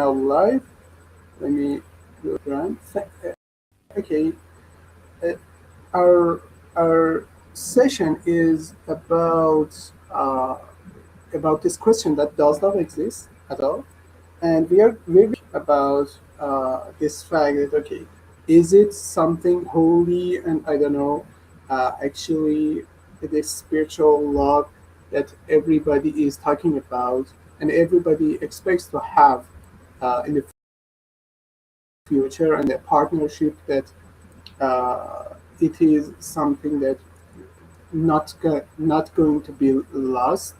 now live. Let me go around. Okay, uh, our our session is about this question that does not exist at all, and we're about this fact that okay, is it something holy and I don't know, actually this spiritual love that everybody is talking about and everybody expects to have in the future, and a partnership that it is something that not going to be lost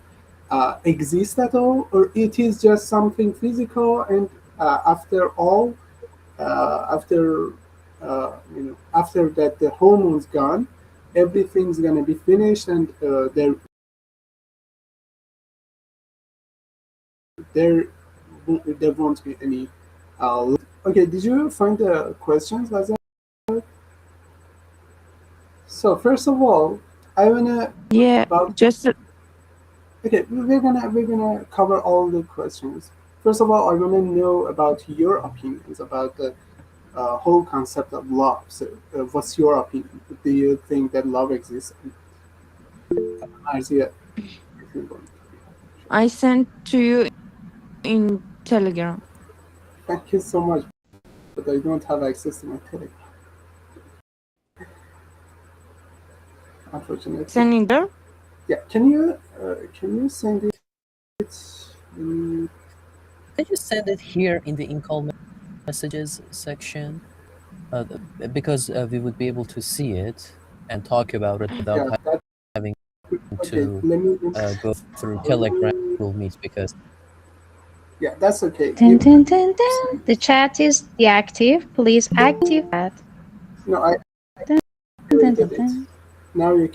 exist at all, or it is just something physical, and after all, after after that the hormone's gone, everything's gonna be finished, and there there won't be any. Okay, did you find the questions, Lazar? So first of all, I wanna Yeah, about just okay, we're gonna cover all the questions. First of all, I wanna know about your opinions about the whole concept of love. So, what's your opinion? Do you think that love exists? Marcia, if you want. I sent to you in Telegram. Thank you so much, but I don't have access to my Telegram, unfortunately. Sending there. Yeah, can you send it? Mm, Can you send it here in the in-call messages section? Because we would be able to see it and talk about it without yeah, that having okay. to Let me. go through Telegram Google Meet because Yeah, that's okay. Dun, dun, dun, dun. The chat is deactive. Please active that. No, I Dun, dun, dun, created it. dun. Now you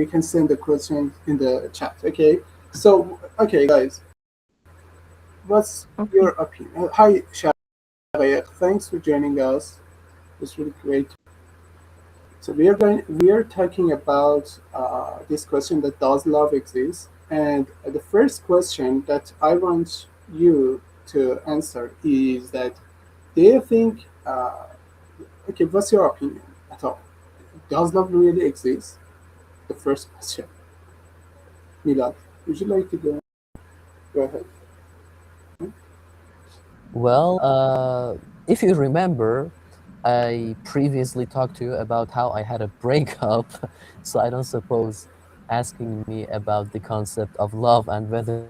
can send the question in the chat. Okay. So okay, guys, what's Okay. your opinion? Hi, Shaya. Thanks for joining us. It's really great. So we are talking about this question that does love exist, and the first question that I want you to answer is that do you think okay, what's your opinion at all? Does love really exist? The first question. Milad, would you like to go ahead? well, if you remember, I previously talked to you about how I had a breakup, so I don't suppose asking me about the concept of love and whether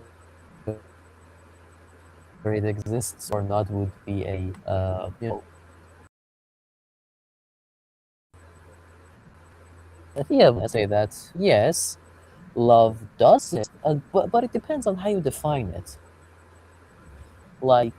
it exists or not would be a yeah, I say that yes, love does exist, but it depends on how you define it. Like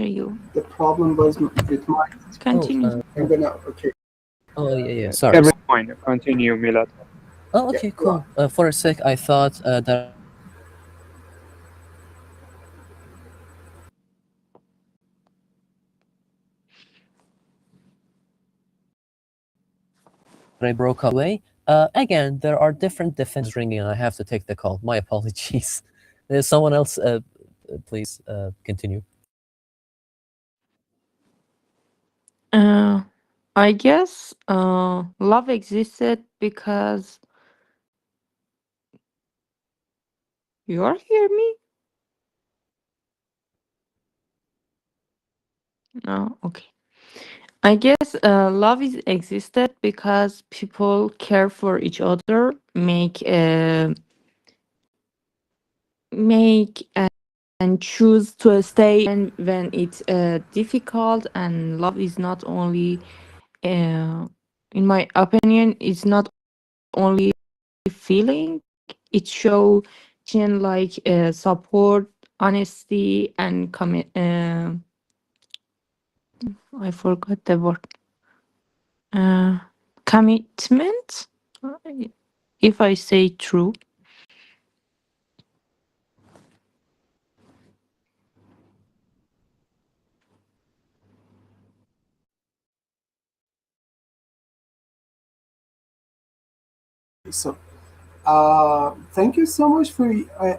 Hear you. The problem was with my. oh, Continue. I'm gonna okay. oh yeah, sorry. Every point. Continue, Milad. Oh, Yeah, okay, go on. cool. For a sec, I thought that I broke up. Away. Again, there are different defense ringing, and I have to take the call. My apologies. There's someone else. Please continue. Uh, I guess love existed because you are hear me. No, okay. I guess love is existed because people care for each other, make and choose to stay and when it's difficult. And love is not only, in my opinion, it's not only feeling. It show like support, honesty, and commit. I forgot the word. Uh, Commitment? If I say true. So, thank you so much for.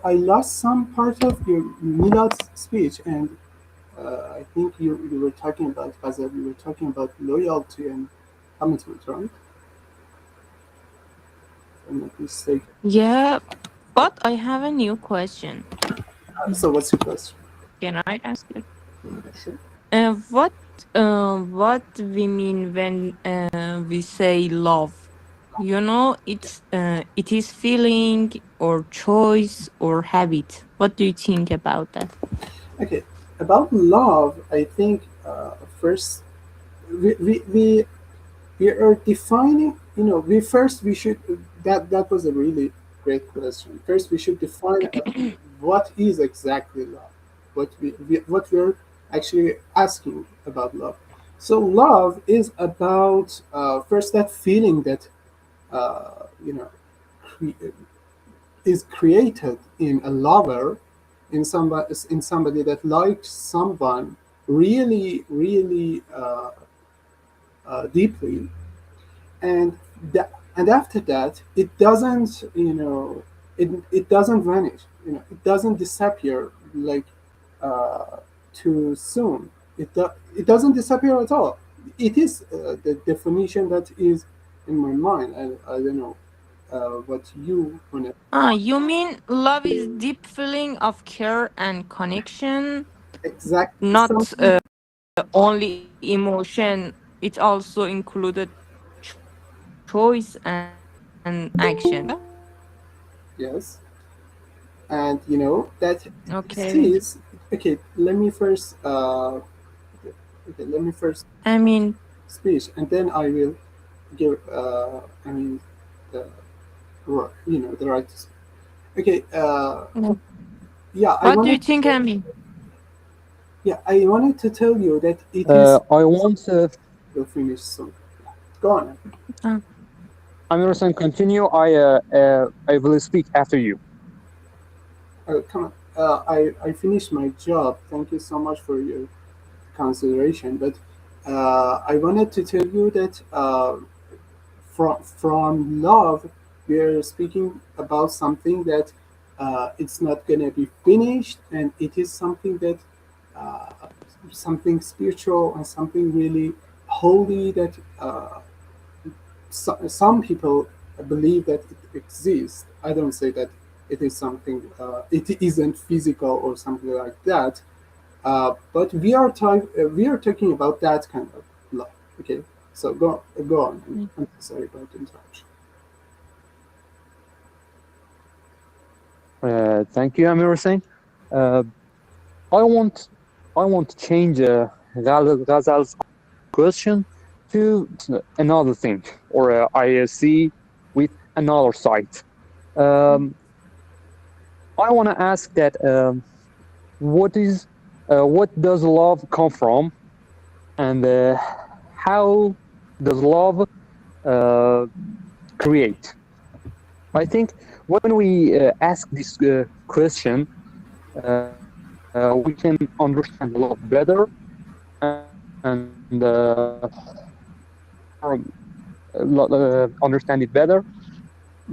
I lost some part of your Milad's speech, and I think you were talking about Ghazal. You were talking about loyalty and commitment, right? If I'm not mistaken. Yeah, but I have a new question. So, what's your question? Can I ask it? Sure. What we mean when we say love? It is feeling or choice or habit. What do you think about that? Okay. About love, I think first we, we, we we are defining, we first we should, that was a really great question. First we should define what is exactly love, what we're actually asking about love. So love is about first that feeling that uh, you know cre- is created in a lover, in somebody that likes someone really really deeply, and and after that it doesn't, it doesn't vanish, it doesn't disappear like too soon. It doesn't disappear at all. It is the definition that is in my mind. I don't know what you want to. You mean love is deep feeling of care and connection, Exactly, not something. only emotion. It also included choice and action. Yes, and that Okay. this is okay. Let me first I mean, speech, and then I will give the the right to speak. Okay, yeah, I what do you wanted think? to, I mean, tell you that it is. I want Will finish soon. Go on. uh, Emerson continue. I will speak after you. Come on. I finished my job. Thank you so much for your consideration. But I wanted to tell you that from love, we are speaking about something that it's not gonna be finished, and it is something that uh, something spiritual and something really holy that some people believe that it exists. I don't say that it is something. It isn't physical or something like that. But we are talking about that kind of love. Okay, so go on. I'm sorry about the interruption. Thank you, Emerson. Uh, I want I want to change Ghazal's question to another thing, or I see with another side. Um, I want to ask that what is what does love come from, and how does love uh, create? I think when we ask this question, we can understand love better and understand it better,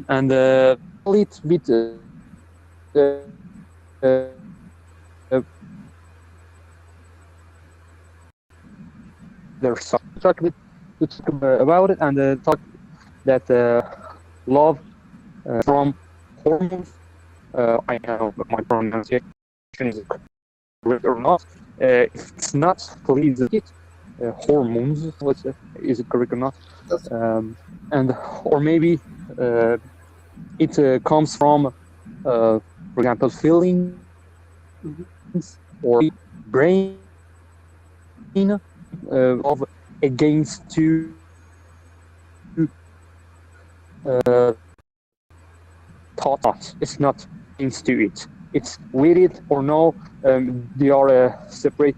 and tackle it with their side. To talk about it and talk that love from hormones. I know my pronunciation is correct or not. If it's not, please it. Hormones, let's say, is it correct or not? That's And or maybe uh, it comes from, for example, feelings or maybe brain love against to thought. It's not against to it. It's with it or no. They are separated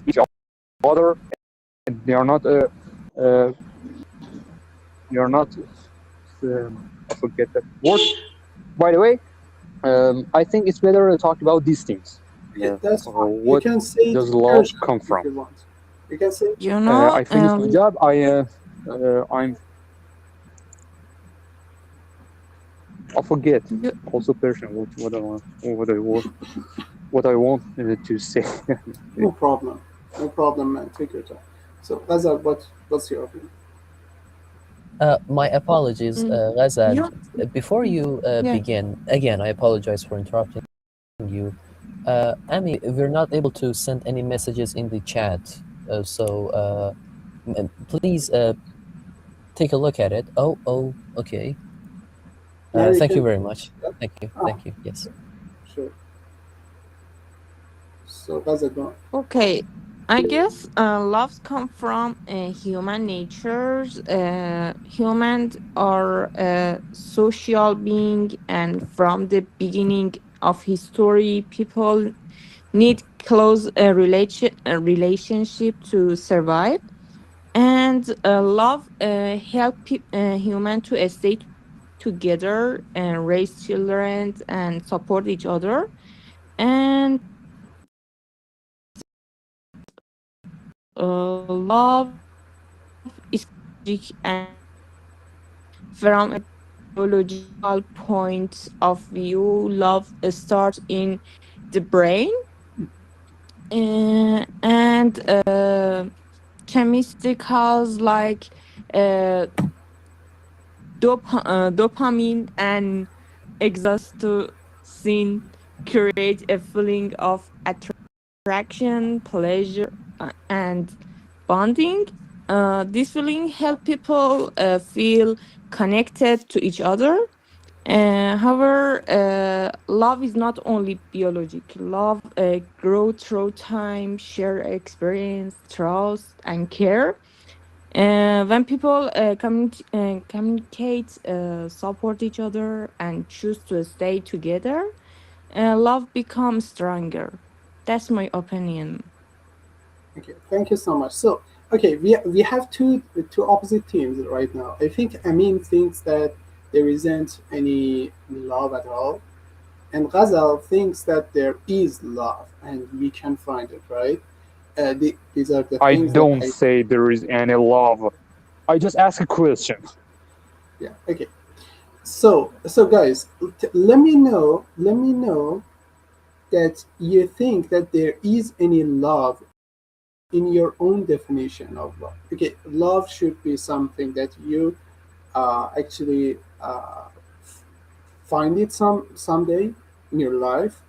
each other. they are not uh, they are not I forget that word. By the way, I think it's better to talk about these things. Okay, that's fine. You What can say it does in love Persian come if from? you want. You can say it in You Persian. know, I finished my job. I forget you, also Persian what I want to say. No problem. No problem, man. Take your time. So, Gaza, what's your opinion? My apologies, Ghazal. you, Before you yeah. begin, again, I apologize for interrupting you. Ami, we're not able to send any messages in the chat, please take a look at it. Oh, okay. Now you Thank you can. very much. Ah, Thank you. Yes. sure. So, Gaza, go on. Okay, I guess loves come from human natures. Humans are social being, and from the beginning of history, people need close relationship to survive. And love human to stay together and raise children and support each other. And love is logic, and from a biological point of view, love starts in the brain, and chemicals like uh, dopamine and exocytocin create a feeling of attraction, pleasure, and bonding. This feeling help people feel connected to each other. However, love is not only biologic. Love grow through time, share experience, trust, and care. When people communicate, support each other, and choose to stay together, love becomes stronger. That's my opinion. Okay, thank you so much. So, okay, we have two opposite teams right now. I think Amin thinks that there isn't any love at all, and Ghazal thinks that there is love and we can find it, right? These are the I things that don't I, say there is any love. I just ask a question. yeah, okay. So guys, let me know that you think that there is any love in your own definition of love. Okay, love should be something that you actually find it someday in your life,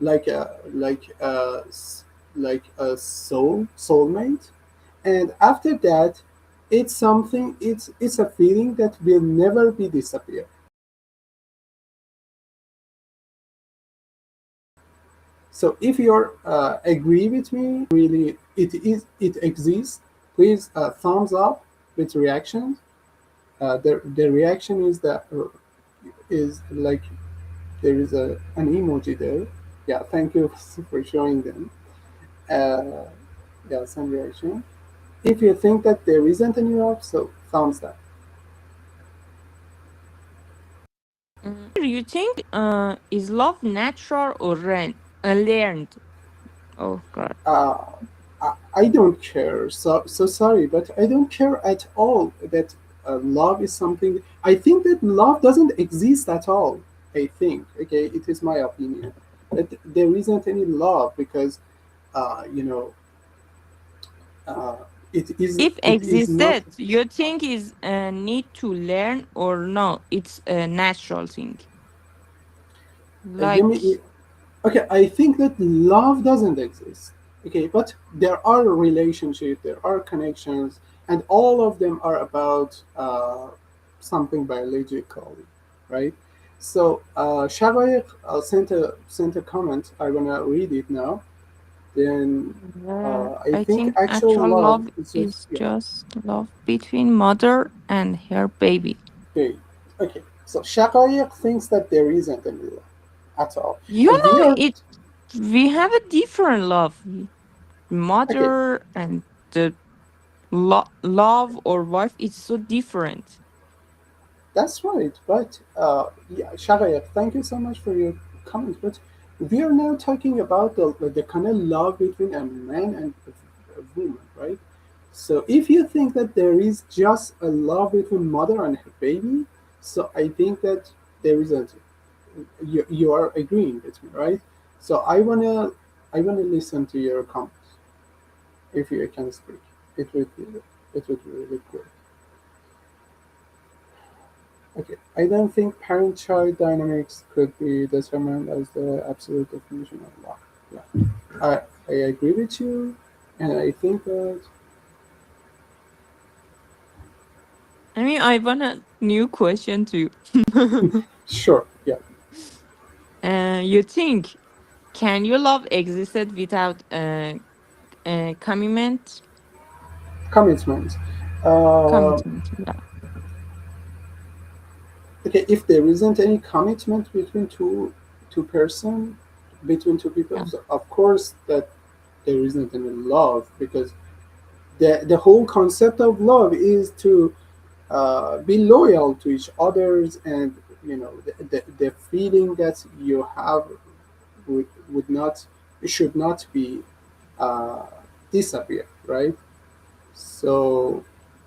like like a soulmate, and after that, it's something. It's a feeling that will never be disappear. So if you're agree with me, really it exists. Please thumbs up with reactions. The reaction is that is like there is an emoji there. Yeah, thank you for showing them. Uh, yeah, some reaction. If you think that there isn't any love, so thumbs up. You think is love natural or learned? Oh God. Uh, I don't care. So sorry, but I don't care at all that love is something. I think that love doesn't exist at all. I think. Okay, it is my opinion that there isn't any love because you know uh, If it is not. existed, you think is a need to learn or no? It's a natural thing. You Like mean okay? I think that love doesn't exist. Okay, but there are relationships, there are connections, and all of them are about something biological, right? So Shagayek sent a comment. I'm gonna read it now. Then I I think think actual actual love love is just is yeah. just love between mother and her baby. Okay, okay. So Shagayek thinks that there isn't any love at all. You We know are it. We have a different love, okay. mother and the love or wife is so different. That's right. But yeah, Shagaya, thank you so much for your comment. But we are now talking about the kind of love between a man and a woman, right? So if you think that there is just a love between mother and her baby, so I think that there isn't. You are agreeing with me, right? So I wanna listen to your comments if you can speak. It would be really great. Okay, I don't think parent-child dynamics could be determined as the absolute definition of love. Yeah, I agree with you, and I think that I mean, I want a new question to you. sure, yeah, You think can you love existed without commitment? commitment. Uh, Commitment, yeah. okay, if there isn't any commitment between between two people, Yeah. so of course that there isn't any love because the whole concept of love is to be loyal to each others, and the feeling that you have would not should not be uh, disappear, right? So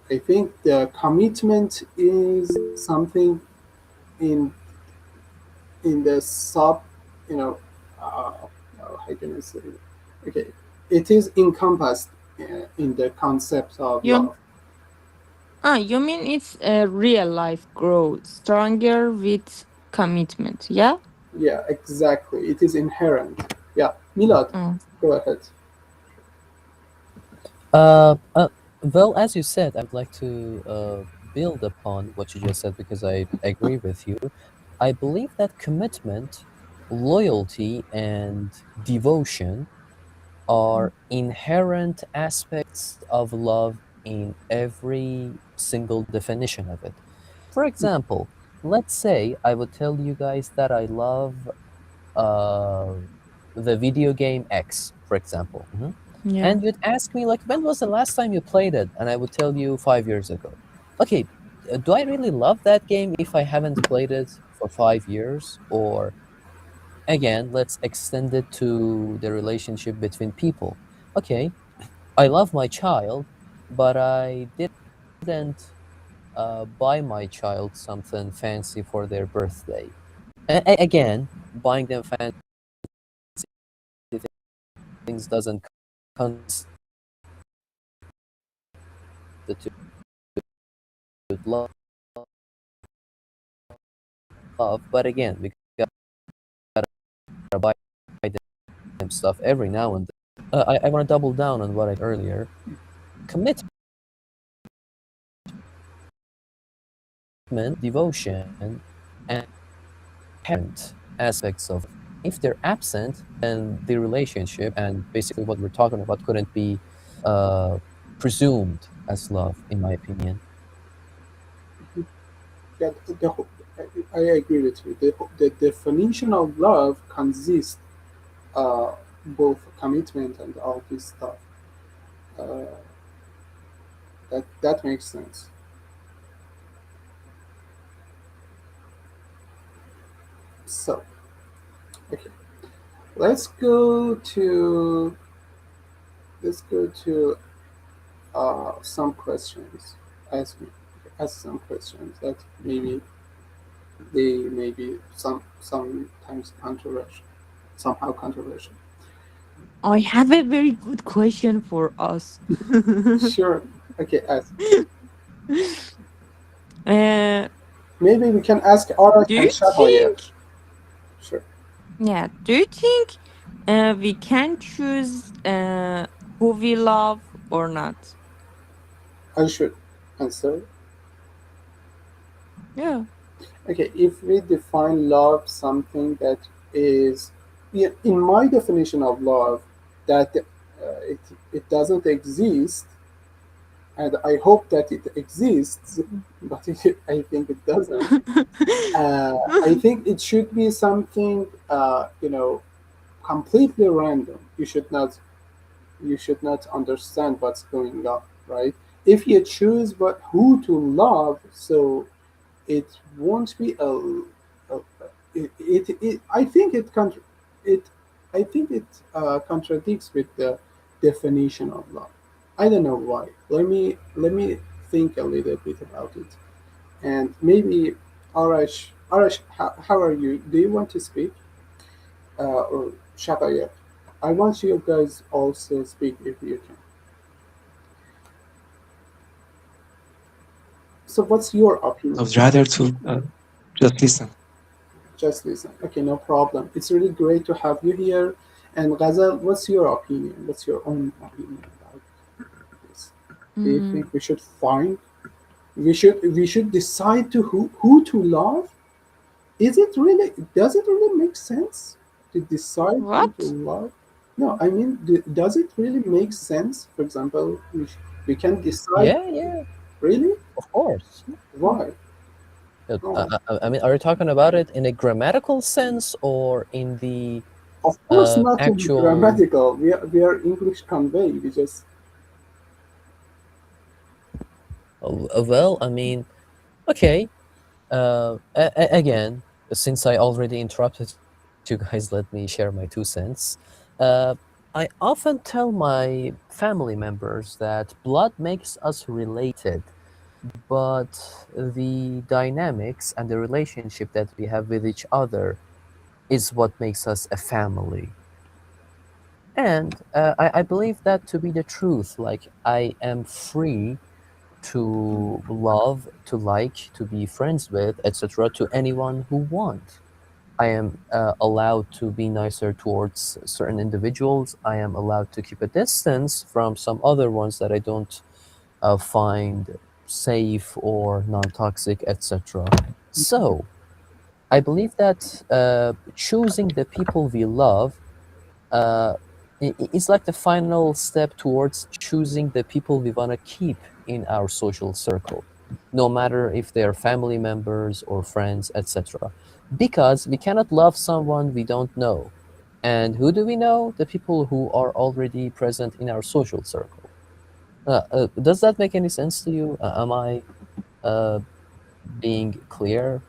I think the commitment is something in the sub, you know how can I say it? Okay, it is encompassed in the concept of You love. you mean it's a real life growth stronger with commitment, yeah? Yeah, exactly. It is inherent. Yeah, Milad, Mm. go ahead. Uh, uh, well, as you said, I would like to build upon what you just said because I agree with you. I believe that commitment, loyalty, and devotion are inherent aspects of love in every single definition of it. For example, let's say I would tell you guys that I love uh, the video game X, for example. Yeah. And you'd ask me, like, when was the last time you played it? And I would tell you 5 years ago. Okay, do I really love that game if I haven't played it for 5 years? Or again, let's extend it to the relationship between people. Okay, I love my child, but I didn't buy my child something fancy for their birthday. Again, buying them fancy things doesn't constitute love, but again, we gotta buy them stuff every now and then. I want to double down on what I earlier. Commitment, devotion, and parent aspects of love. If they're absent, then the relationship and basically what we're talking about couldn't be uh, presumed as love, in my opinion. Yeah, I agree with you. The definition of love consists uh, both commitment and all this stuff. Uh, that makes sense. So, okay, let's go to let's go to some questions. Ask me, ask some questions that may be sometimes controversial, somehow controversial. I have a very good question for us. Sure. Okay, ask. uh, Maybe we can ask Arak do and you Shahaya. think, Sure. yeah, do you think we can choose who we love or not? I should answer. Yeah. Okay, if we define love something that is, yeah, in my definition of love, that it doesn't exist, and I hope that it exists, but I think it doesn't. I think it should be something, completely random. You should not understand what's going on, right? if you choose what who to love, so it won't be a I think it I think it contradicts with the definition of love. I don't know why. Let me think a little bit about it, and maybe Arash, how are you? Do you want to speak, or Shakaya? I want you guys also speak if you can. So, what's your I opinion? would rather to just listen. Just listen. Okay, no problem. It's really great to have you here. And Ghazal, what's your opinion? What's your own opinion about this? Do you Mm, think we should decide to who to love? Is it really does it really make sense to decide who to what? love? No, I mean, does it really make sense? For example, we can decide Yeah, yeah, really of course. why? Oh, I mean, are you talking about it in a grammatical sense or in the of course, not to be actual? grammatical. We are English convey. We just Well, I mean, okay. Again, since I already interrupted you guys, let me share my 2 cents. Uh, I often tell my family members that blood makes us related, but the dynamics and the relationship that we have with each other is what makes us a family. And I believe that to be the truth. Like, I am free to love, to like, to be friends with, etc., to anyone who want. I am allowed to be nicer towards certain individuals. I am allowed to keep a distance from some other ones that I don't find safe or non-toxic, etc. So I believe that choosing the people we love uh, is like the final step towards choosing the people we want to keep in our social circle, no matter if they are family members or friends, etc. Because we cannot love someone we don't know. And who do we know? The people who are already present in our social circle. Does that make any sense to you? Am I uh, being clear?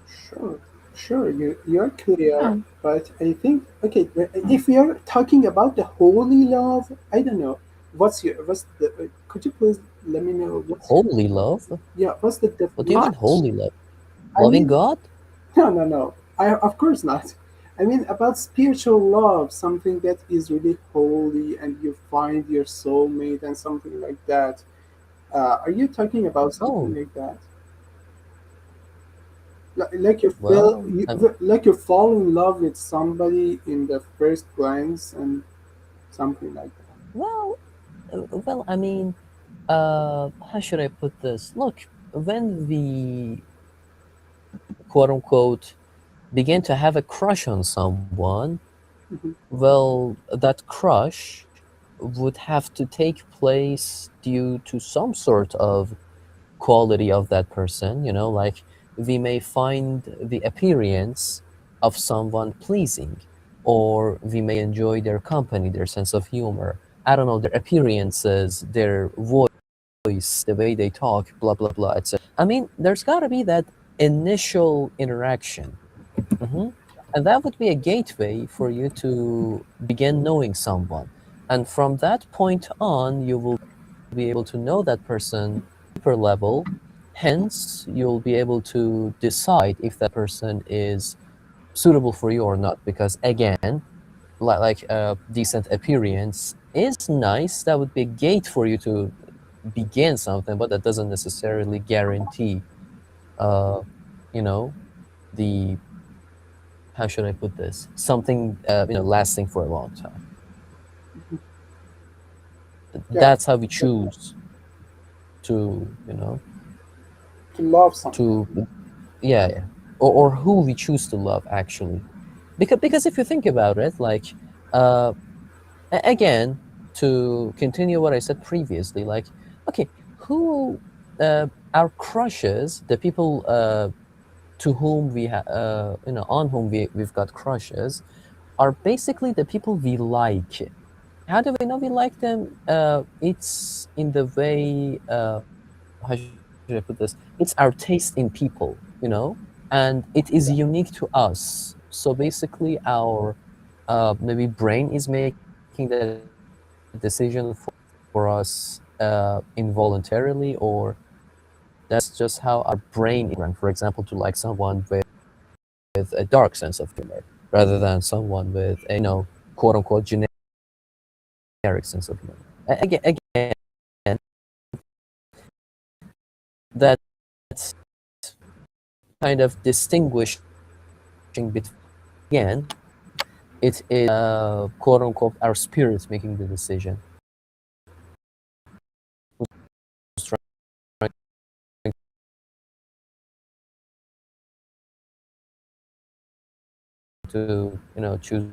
sure, sure. You're clear, Yeah. but I think okay. If we are talking about the holy love, I don't know. What's the? Could you please let me know what's Holy love? yeah? What's the What do you mean, definition? What? holy love? I Loving mean, God? no, no, no. I of course not. I mean about spiritual love, something that is really holy, and you find your soulmate and something like that. Are you talking about something Oh, like that? Like you feel well, like you fall in love with somebody in the first glance and something like that. well, I mean, how should I put this? Look, when we quote unquote begin to have a crush on someone, Hmm. well, that crush would have to take place due to some sort of quality of that person, like we may find the appearance of someone pleasing, or we may enjoy their company, their sense of humor, I don't know, their appearances, their voice, the way they talk, blah blah blah, etc. I mean, there's got to be that initial interaction. Mhm. And that would be a gateway for you to begin knowing someone. And from that point on, you will be able to know that person deeper level. Hence, you'll be able to decide if that person is suitable for you or not. Because again, like a decent appearance is nice. That would be a gate for you to begin something, but that doesn't necessarily guarantee, uh, you know, the how should I put this? Something lasting for a long time. Yeah, That's how we yeah, choose to to love someone. to yeah, yeah. Or who we choose to love actually, because if you think about it, like uh, again, to continue what I said previously, like okay, who our crushes, the people to whom on whom we've got crushes, are basically the people we like. How do we know we like them? It's in the way, how should I put this? It's our taste in people, and it is unique Yeah. to us. So basically, our maybe brain is making the decision for us involuntarily, or that's just how our brain is programmed. For example, to like someone with a dark sense of humor rather than someone with a quote unquote generic sense of humor. Again, that kind of distinguishing between again, it is quote unquote our spirit making the decision. Who's trying to choose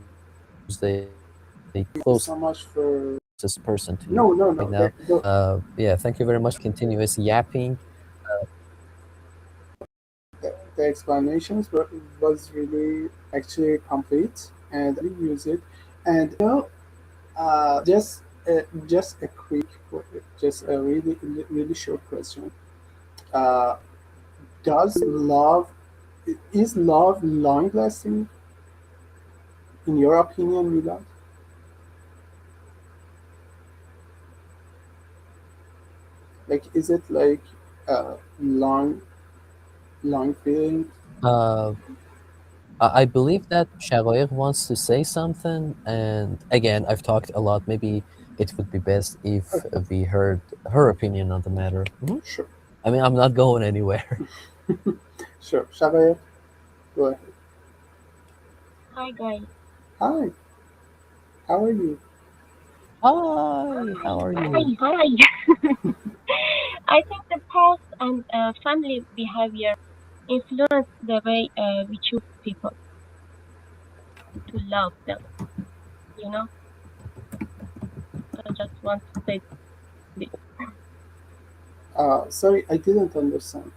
Thank you the so much for. closest person to you No, no, right no. now. Yeah, thank you very much for continuous yapping. The explanations was really actually complete, and I use it. And just a quick, just a really short question. Uh, does love is love long lasting in your opinion, Milad? Like, is it like long, long feeling? Uh, I believe that Shagoir wants to say something, and again, I've talked a lot. Maybe it would be best if Okay, we heard her opinion on the matter. sure, I mean, I'm not going anywhere. sure. Shabaya, go ahead. Hi guys. Hi, how are you? Hi, how are Hi, you? hi. I think the past and family behavior influence the way we choose people to love them. You know, I just want to say this. Sorry, I didn't understand.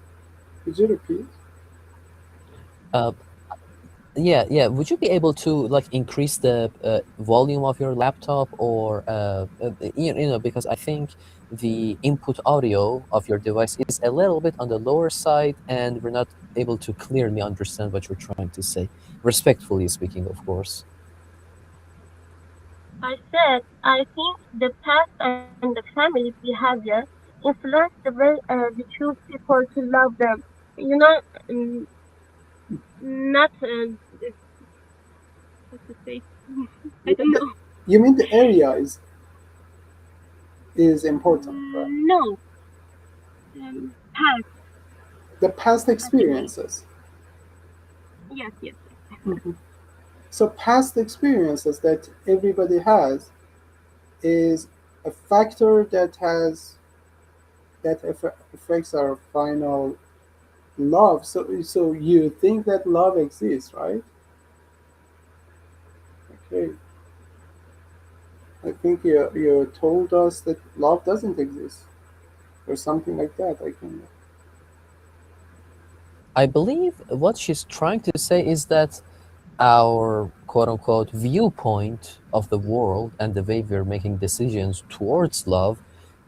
Could you repeat? Uh, yeah, yeah. Would you be able to like increase the volume of your laptop, or because I think the input audio of your device is a little bit on the lower side, and we're not able to clearly understand what you're trying to say. Respectfully speaking, of course. I said I think the past and the family behavior influence the way we choose people to love them. You know, not how to say. I You don't mean the, know. you mean the area is important, right? No, past The past actually. experiences. Yes, yes, yes. Mhm. So past experiences that everybody has is a factor that affects our final love. So you think that love exists, right? Okay. I think you told us that love doesn't exist or something like that. I can. I believe what she's trying to say is that our quote unquote viewpoint of the world and the way we're making decisions towards love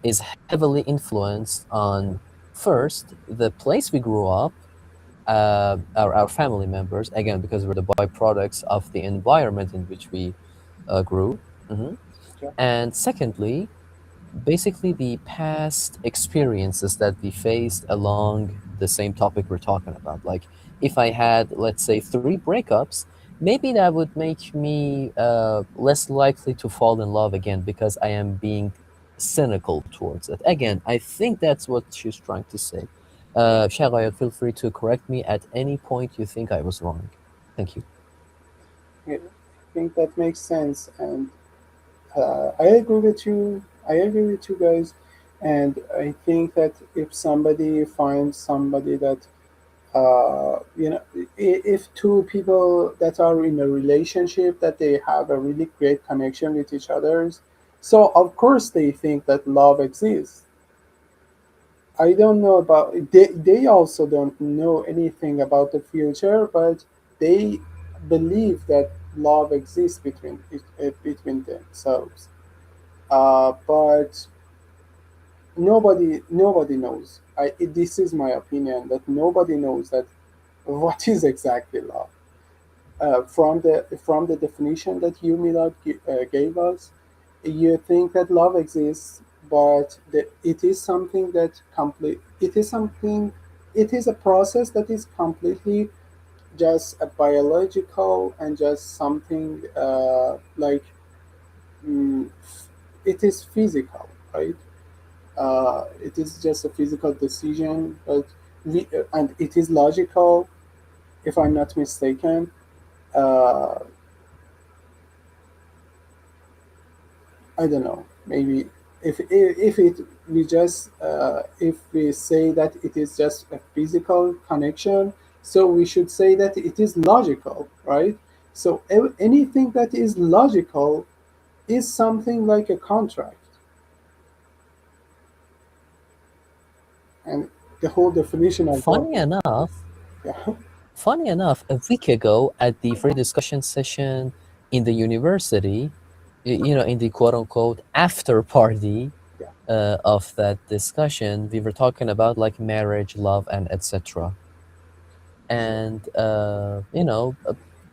is heavily influenced on first the place we grew up, our family members, again, because we're the byproducts of the environment in which we grew. Mhm. Yeah. And secondly, basically the past experiences that we faced along the same topic we're talking about. Like, if I had, let's say, three breakups, maybe that would make me less likely to fall in love again because I am being cynical towards it. Again, I think that's what she's trying to say. Shagaya, feel free to correct me at any point you think I was wrong. Thank you. Yeah. I think that makes sense, and I agree with you. I agree with you guys, and I think that if somebody finds somebody that if two people that are in a relationship that they have a really great connection with each others, so of course they think that love exists. I don't know about they also don't know anything about the future, but they believe that love exists between themselves. But nobody knows. This is my opinion that nobody knows that what is exactly love. From the definition that you Milad gave us, you think that love exists, but it is something that complete. It is something. It is a process that is completely just a biological and just something like mm, it is physical, right? It is just a physical decision, but and it is logical, if I'm not mistaken. Uh, I don't know. Maybe if it we just if we say that it is just a physical connection, so we should say that it is logical, right? So anything that is logical is something like a contract, and the whole definition of love. Funny enough, Yeah, funny enough, a week ago at the free discussion session in the university, in the quote unquote after party yeah, of that discussion, we were talking about like marriage, love, and etc. And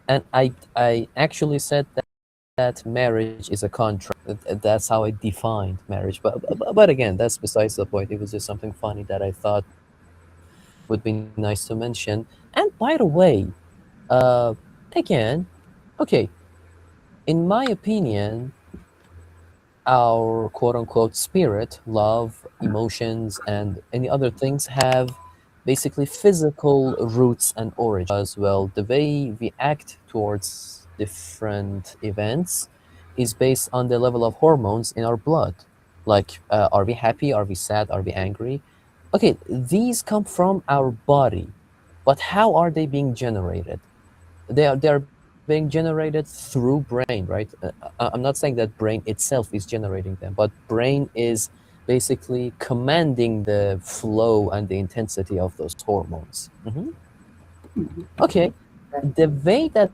and I actually said that marriage is a contract. That's how I defined marriage. But again, that's besides the point. It was just something funny that I thought would be nice to mention. And by the way, uh, again, okay, in my opinion, our quote unquote spirit, love, emotions, and any other things have basically physical roots and origins as well. The way we act towards different events is based on the level of hormones in our blood. Like, are we happy? Are we sad? Are we angry? Okay, these come from our body, but how are they being generated? They are being generated through brain, right? I'm not saying that brain itself is generating them, but brain is basically commanding the flow and the intensity of those hormones. Okay, the way that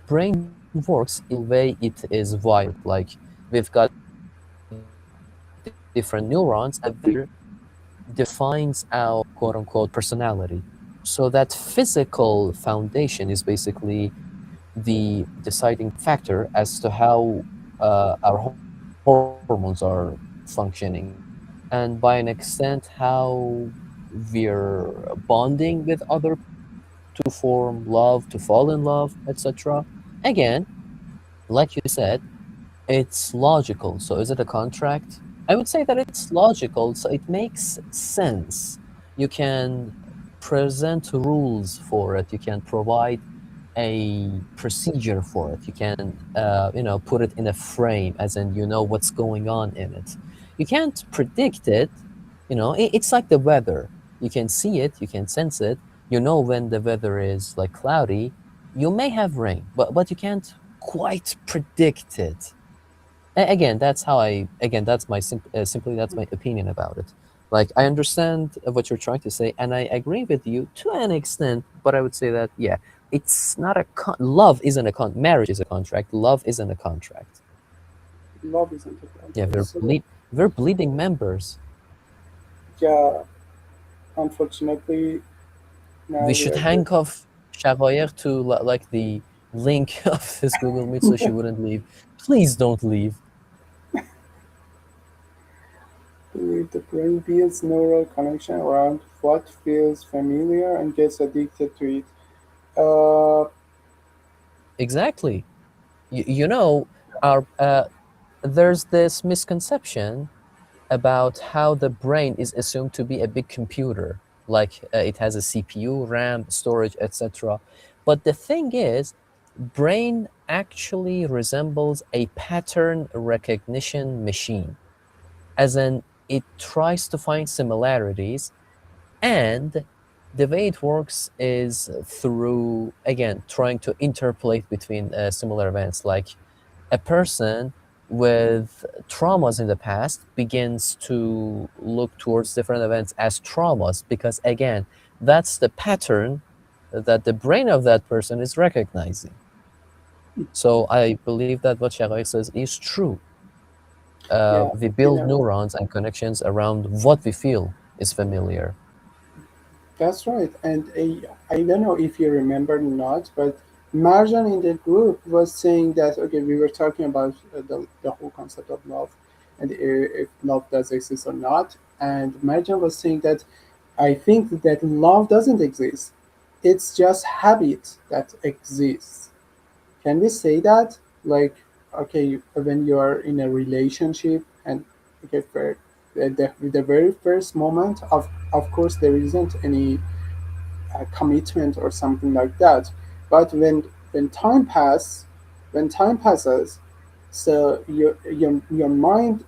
brain works is the way it is wired. Like, we've got different neurons, and defines our quote unquote personality. So that physical foundation is basically the deciding factor as to how our hormones are functioning, and by an extent, how we're bonding with other people to form love, to fall in love, etc. Again, like you said, it's logical. So is it a contract? I would say that it's logical, so it makes sense. You can present rules for it. You can provide a procedure for it. You can, put it in a frame, as in you know what's going on in it. You can't predict it. It's like the weather. You can see it. You can sense it. You know when the weather is like cloudy. You may have rain, but you can't quite predict it. Again, that's how I. Again, that's my simply that's my opinion about it. Like, I understand what you're trying to say, and I agree with you to an extent. But I would say that, yeah, it's not love isn't a marriage is a contract. Love isn't a contract. love isn't a Yeah, contract. So we're bleeding members. yeah, unfortunately, now We we should are hang off Shaghayer to like the link of this Google Meet so she wouldn't leave. Please don't leave. believe the brain builds neural connection around what feels familiar and gets addicted to it. Exactly. Our there's this misconception about how the brain is assumed to be a big computer, like it has a CPU, RAM, storage, etc. But the thing is, brain actually resembles a pattern recognition machine, as in it tries to find similarities, and the way it works is through, again, trying to interpolate between similar events. Like, a person with traumas in the past begins to look towards different events as traumas because, again, that's the pattern that the brain of that person is recognizing. So I believe that what Shagay says is true. Yeah, We you build know, neurons and connections around what we feel is familiar. that's right. And I don't know if you remember or not, but Marjan in the group was saying that, okay, we were talking about the whole concept of love and if love does exist or not. And Marjan was saying that I think that love doesn't exist. It's just habit that exists. Can we say that? Like, okay, when you are in a relationship and okay, for the very first moment, of course, there isn't any commitment or something like that. But when time pass, when time passes, so your mind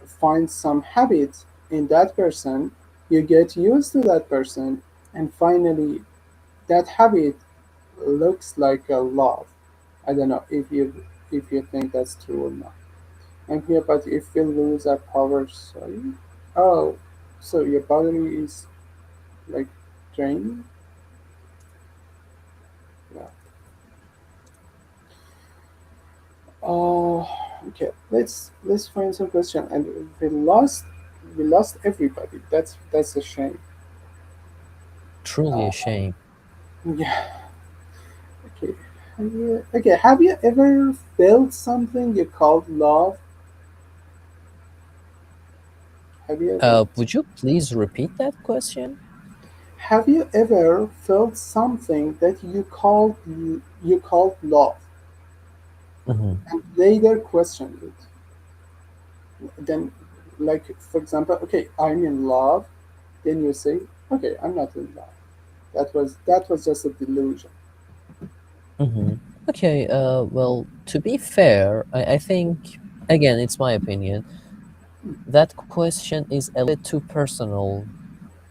finds some habit in that person. You get used to that person, and finally, that habit looks like a love. I don't know if you think that's true or not. I'm here, but if we lose our power, sorry. Oh, so your battery is like drained. Yeah. Oh, okay. Let's find some question. And we lost everybody. That's a shame. Truly a Uh, shame. yeah. Okay. Okay. Have you ever felt something you called love? Have you ever? Would you please repeat that question? Have you ever felt something that you called love Hmm. and later questioned it? Then, like for example, okay, I'm in love. Then you say, okay, I'm not in love. That was just a delusion. Hmm. Okay, well, to be fair, I think, again, it's my opinion, that question is a little bit too personal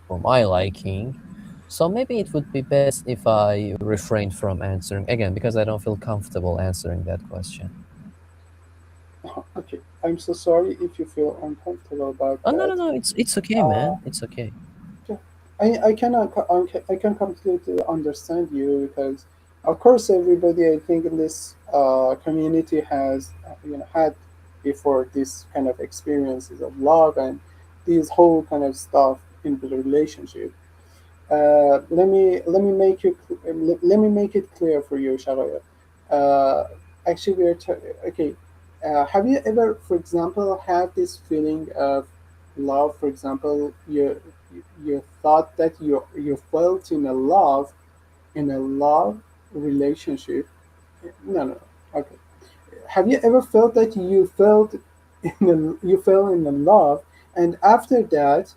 for my liking. So maybe it would be best if I refrained from answering, again, because I don't feel comfortable answering that question. Okay, I'm so sorry if you feel uncomfortable about Oh, no, that. no, no, it's okay, Uh, man. It's okay. yeah, I can completely understand you because, of course, everybody I think in this community has had before this kind of experiences of love and these whole kind of stuff in the relationship. Let me make let me make it clear for you, Sharaya. Uh, actually, okay. Have you ever, for example, had this feeling of love? For example, you thought that you felt in a love relationship. No, no. Okay. Have you ever felt that you fell in a love, and after that,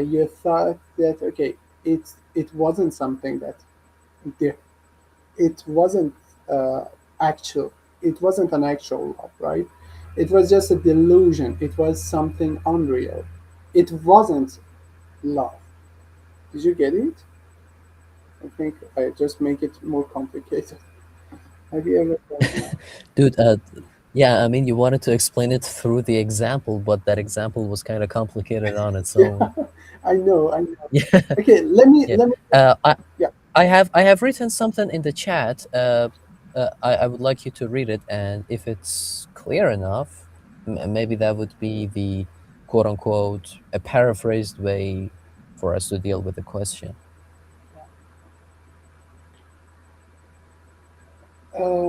you thought that okay, it wasn't something that the- it wasn't uh, actual. It wasn't an actual love, right? It was just a delusion. It was something unreal. It wasn't love. Did you get it? I think I just make it more complicated. Have you ever felt that? Dude, yeah, I mean, you wanted to explain it through the example, but that example was kind of complicated on its Yeah, own. I know, I know. Yeah, Okay, yeah. let me. Uh, I, Yeah. I have written something in the chat. I would like you to read it, and if it's clear enough, maybe that would be the quote unquote a paraphrased way for us to deal with the question.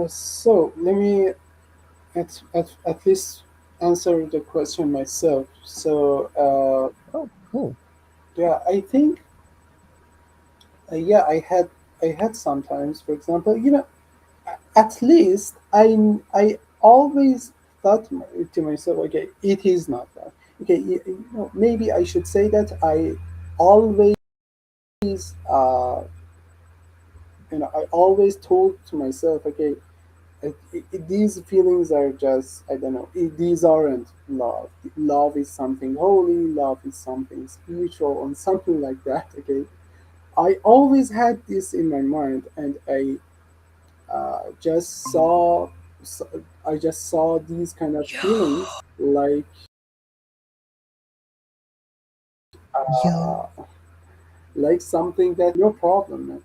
So let me at least answer the question myself. So Oh, cool. yeah, I think yeah, I had sometimes, for example, at least I always thought to myself, okay, it is not that. Okay, maybe I should say that I always uh, I always told to myself, okay, these feelings are just I don't know. These aren't love. Love is something holy. Love is something spiritual, and something like that. Okay, I always had this in my mind, and just saw I just saw these kind of feelings like uh, like something that no problem, man.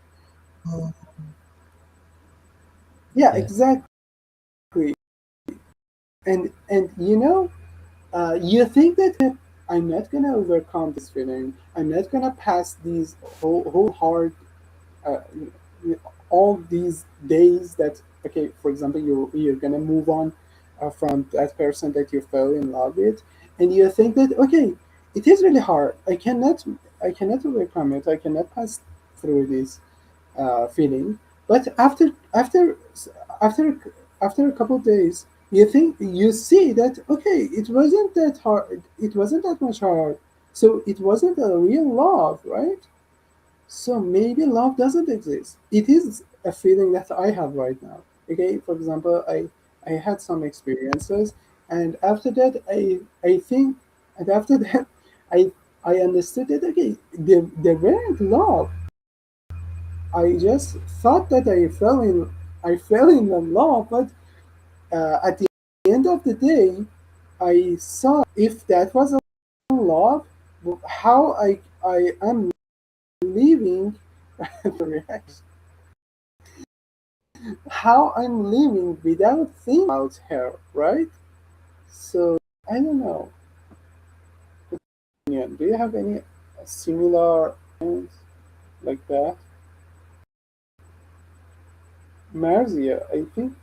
Yeah, Yeah. exactly. And you think that I'm not gonna overcome this feeling. I'm not gonna pass these whole hard uh, all these days that okay, for example, you're gonna move on from that person that you fell in love with, and you think that okay, it is really hard. I cannot overcome it. I cannot pass through this feeling. But after after a couple of days, you see that okay, it wasn't that hard. It wasn't that much hard. So it wasn't a real love, right? So maybe love doesn't exist. It is a feeling that I have right now. Okay, for example, I had some experiences, and after that, I think, and after that, I I understood that okay, they weren't love. I just thought that I fell in love, but at the end of the day, I saw if that was a love, how I am living reaction, how I'm living without thinking about her, right? So I don't know. Yeah, do you have any similar things like that? Marzia, I think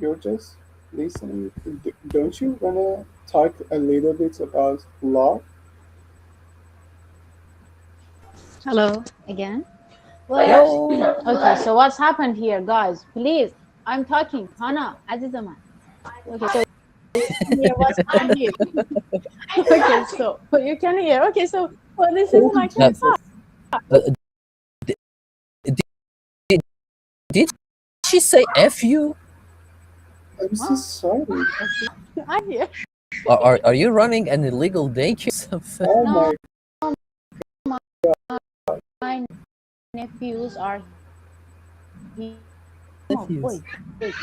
you're just listening. Don't you wanna talk a little bit about love? Hello again. Well, Hello. okay, so what's happened here, guys? Please, I'm talking. Hana, Azizaman. Okay, so you can hear what's happened here. Okay, so you can hear. Okay, so for this Oh season, I can Uh, Jesus! uh, did, did she say F you? I'm so talk. sorry. I hear. Are you running an illegal daycare or something? Oh No, my my nephews are here. Oh, Nephews. wait, wait.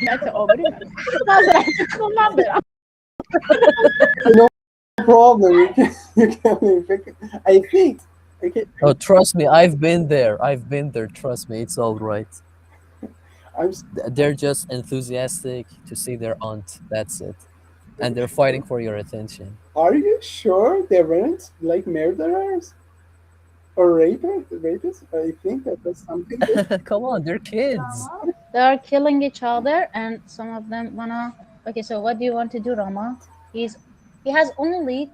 That's over. Not no problem. You can leave. I think okay. Oh, trust me, I've been there. I've been there. Trust me, it's all right. I'm They're just enthusiastic to see their aunt. That's it. And they're fighting for your attention. Are you sure they weren't like murderers or rapists? I think that was something that Come on, they're kids. They are killing each other, and some of them wanna. Okay, so what do you want to do, Rama? He's he has only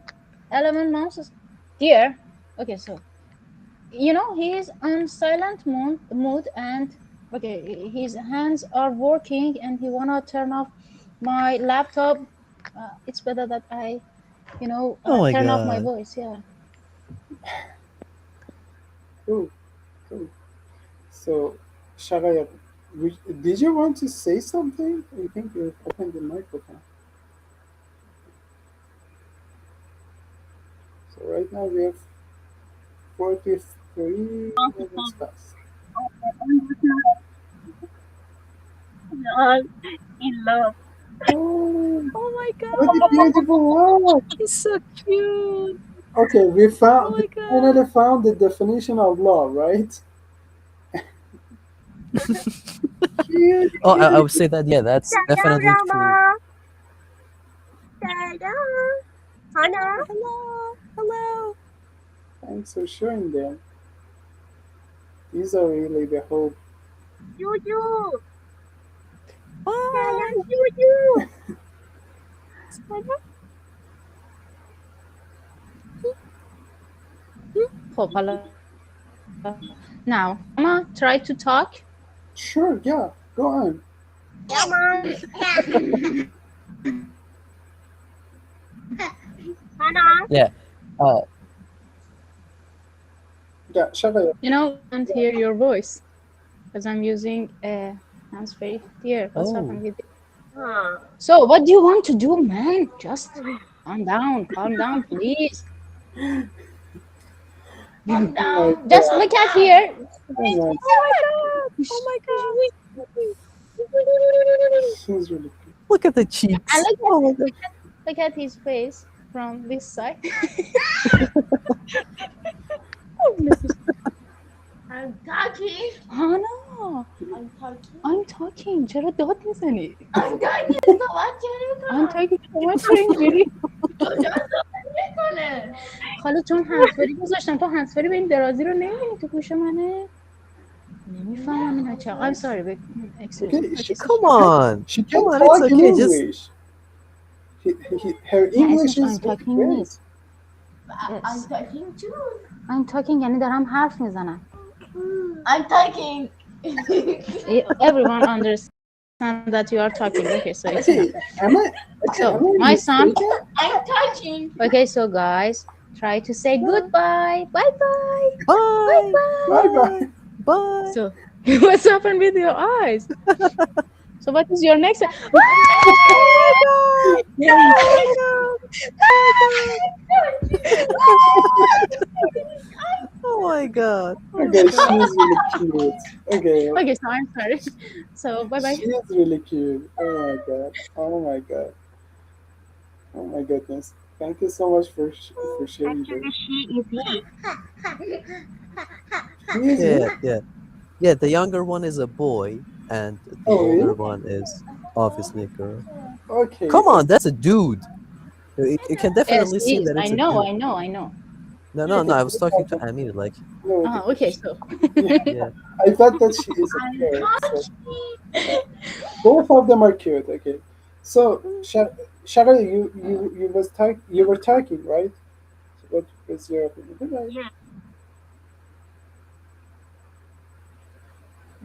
11 months. Dear. Okay, so he is on silent mood, and okay, his hands are working, and he wanna turn off my laptop. It's better that I Oh my turn off my god. voice. Yeah. cool, cool. So, Shagaya, did you want to say something? I think you opened the microphone. So right now we have 43 minutes past. In love. Oh, Oh my what a god. beautiful love! He's so cute. Okay, Oh we my god. finally found the definition of love, right? Cute, Oh, I cute. would say that, yeah, that's Hello, definitely true. Rama. Hello. Hana. Hello. Hello. Thanks for sharing them. These are really the hope. Juju. Bye. Hello, Juju. Hello. Hope. Now, Rama, try to talk. Sure, yeah, go on. Rama. Hana. Yeah. Uh, Yeah, Shagaya. Can't hear your voice because I'm using a hands-free. Dear, what's oh. happening with you? Huh. So, what do you want to do, man? Just calm down, please. Calm Oh my down. Just god. look at here. Oh my, Oh my god. Oh my god. he's really cute. Look at the And cheeks. look Oh my at god. look at his face from this side. Oh, I'm talking. Oh no. I'm talking. چرا داد میزنی؟ I'm talking. شما چرا اینجوری؟ خاله چون هنسفری گذاشتم تو هنسفری به این درازی رو نمیبینی تو گوش منه؟ نمیفهمم اینا چرا. I'm sorry. Excuse me. Okay, Okay, so Come on, she come can on, it's talk in okay. Just English. Her نه English اسمش is I'm really talking great. نیست. Yes. I'm talking یعنی دارم حرف میزنم. Everyone understand that you are talking. Okay, so it's enough. Okay, am I okay? So Am I my son. mistaken? Okay, so guys, try to say goodbye. Bye bye. Bye bye, Bye bye. bye. bye, bye. So what's happened with your eyes? So what is your next? Oh my god! Oh my god! Oh my god! Oh my Okay, god! she is really cute. Okay, Okay, so I'm sorry. So bye bye. she is really cute. Oh my god. Oh my god. Oh my goodness. Thank you so much for sharing this. Actually, she is he. He is Yeah, who? yeah, yeah. The younger one is a boy, and the Oh older really? one is obviously a girl. Okay. Come on, that's a dude. You can Yes, definitely he see is. that I it's a know. dude. I know. I know. No, no. Okay. I was No talking to problem. Amir. Like, No, Okay, so yeah, yeah, I thought that she is a girl. So both of them are cute. Okay. So Shara, you were talking, right? What was your opinion? Goodbye. Yeah,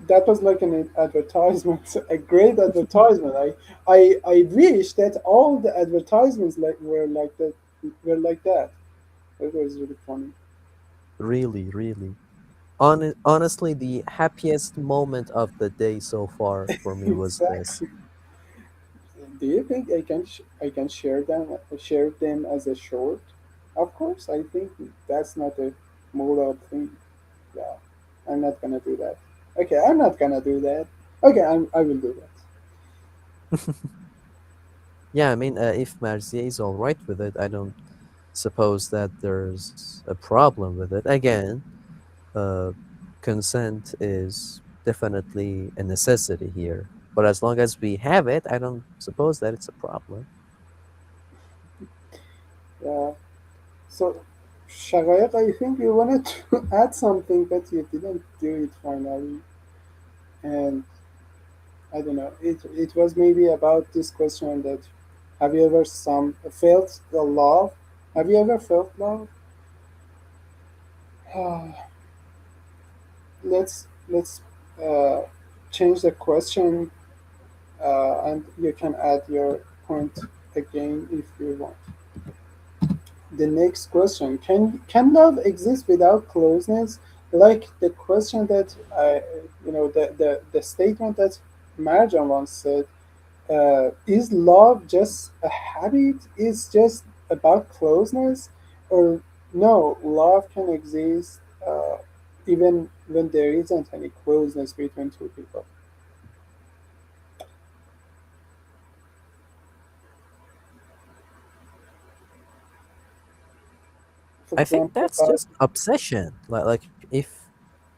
That was like an advertisement, a great advertisement. I wish that all the advertisements were like that. It was really funny. really, really. Honestly, the happiest moment of the day so far for me was this. Exactly. Do you think I can share them as a short? Of course, I think that's not a moral thing. Yeah, I'm not gonna do that. Okay, I'm not gonna do that. Okay, I will do that. Yeah, I mean, if Marzieh is all right with it, I don't suppose that there's a problem with it. Again, uh, consent is definitely a necessity here. But as long as we have it, I don't suppose that it's a problem. Yeah. So, Shagayak, I think you wanted to add something, but you didn't do it finally. And I don't know. It was maybe about this question that have you ever felt the love? Have you ever felt love? Let's uh, change the question, and you can add your point again if you want. The next question: can love exist without closeness? Like the question that the statement that Marjan once said. Is love just a habit? Is just about closeness, or no? Love can exist even when there isn't any closeness between two people. For I think example, that's just obsession. Like if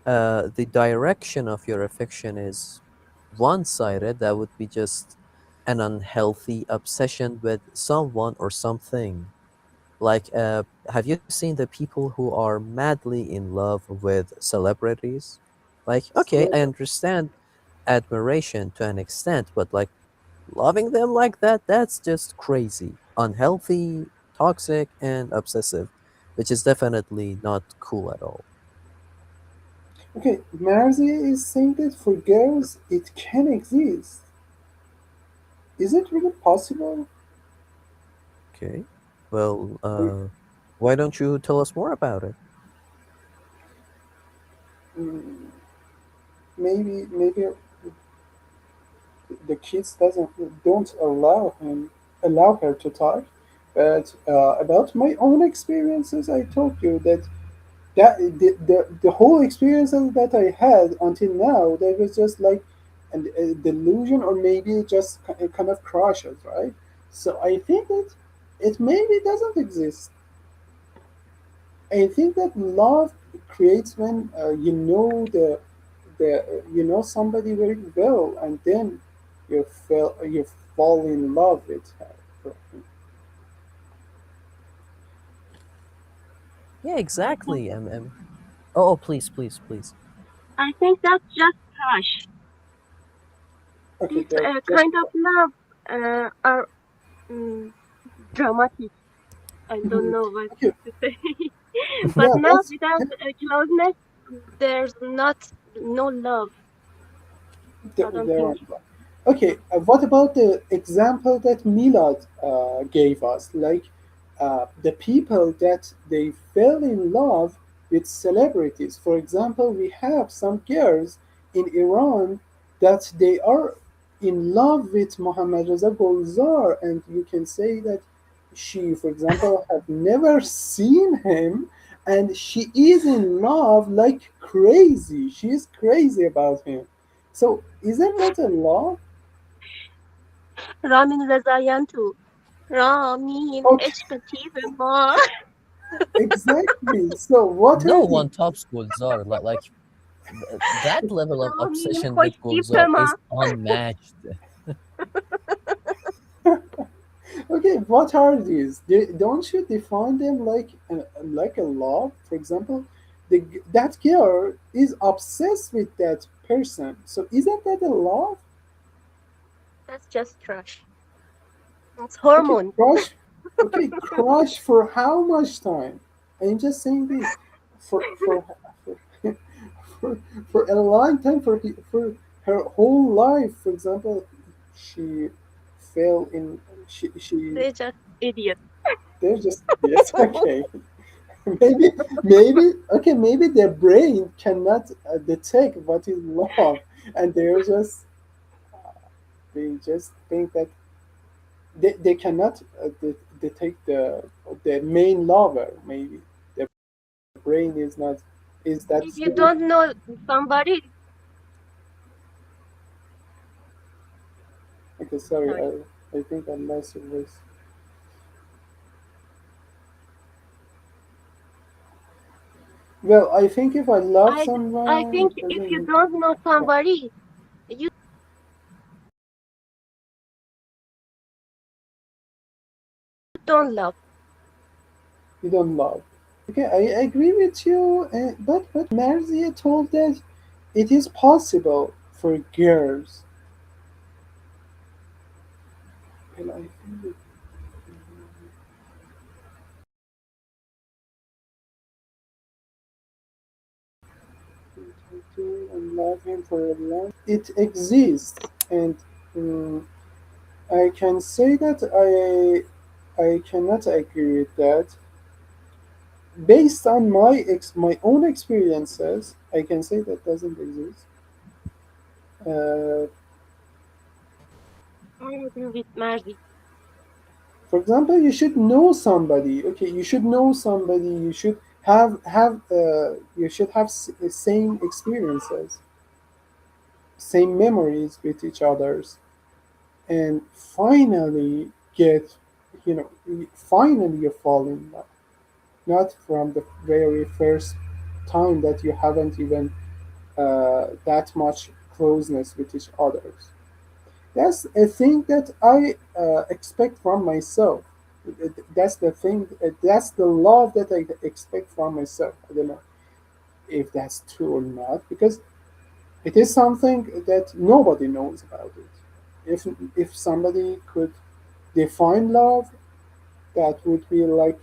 the direction of your affection is one-sided, that would be just an unhealthy obsession with someone or something. Like, have you seen the people who are madly in love with celebrities? Like, okay, I understand admiration to an extent, but like loving them like that, that's just crazy, unhealthy, toxic, and obsessive, which is definitely not cool at all. okay, Marzi is saying that for girls it can exist. Is it really possible? Okay, well, We- why don't you tell us more about it? mm, maybe the kids doesn't don't allow her to talk. But about my own experiences, I told you that the whole experiences that I had until now, that was just like a delusion, or maybe just kind of crushes, right? So I think that it maybe doesn't exist. I think that love creates when you know you know somebody very well, and then you fall in love with her. Yeah, exactly. Oh, oh, please, please, please. I think that's just crush. Okay, These they're just kind of love are mm, dramatic. I don't mhm. know what Okay, to say. But yeah, now that's without closeness, there's not no love. I don't there think. are. Okay, what about the example that Milad gave us? Like the people that they fell in love with celebrities. For example, we have some girls in Iran that they are in love with Mohammad Reza Golzar, and you can say that she, for example, have never seen him, and she is in love like crazy. She is crazy about him. So, isn't that a love? Ramin Rezayan too. Ramin Okay, عشق ما. exactly. So, what No are the one tops Gulzar. That level of رامین obsession with خوشتیپ Gulzar ما. is unmatched. okay? What are these? Don't you define them like a love? For example, that girl is obsessed with that person. So, isn't that a love? That's just crush. That's Okay, hormone. crush. Okay, crush for how much time? I'm just saying this for for, for a long time for her whole life. For example, she fell in. She They just idiot. they're just yes. Okay, maybe okay. Maybe their brain cannot detect what is love, and they just think that they cannot detect the main lover. Maybe the brain is not is that If you stupid. don't know somebody, Okay, sorry, sorry. I think I lost your voice. Well, I think if I love I someone, think it if doesn't you mean don't know yeah, somebody, you don't love. you don't love. Okay, I agree with you, but Marzia told that it is possible for girls. Well, I think I do and love him for a long. It exists, and mm, I can say that I cannot agree with that. Based on my own experiences, I can say that doesn't exist. Uh, I agree with Marzi. for example, you should know somebody. Okay, you should know somebody. You should have the same experiences, same memories with each others, and finally finally you fall in love. Not from the very first time that you haven't even that much closeness with each others. That's a thing that I expect from myself. That's the thing. That's the love that I expect from myself. I don't know if that's true or not because it is something that nobody knows about it. If somebody could define love, that would be like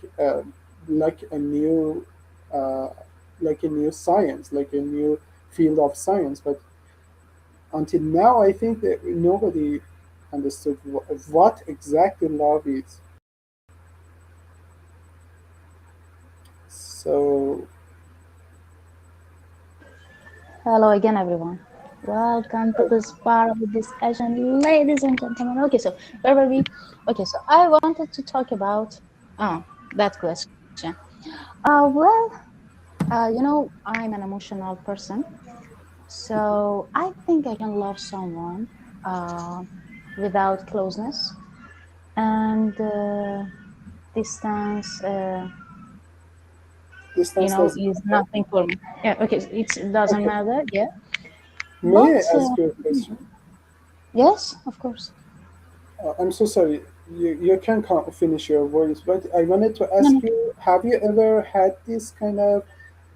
a new uh, like a new science, like a new field of science. But until now, I think that nobody understood what exactly love is. So, Hello again, everyone. Welcome to this part of the discussion, ladies and gentlemen. Okay, so where were we? Okay, so I wanted to talk about that question. Well, I'm an emotional person, so I think I can love someone uh, without closeness and distance. distance doesn't Is matter. nothing for me. Yeah, okay, it doesn't Okay, matter. Yeah. May I But ask you a question? yes, of course. I'm so sorry. You can finish your words, but I wanted to No, ask no. you: have you ever had this kind of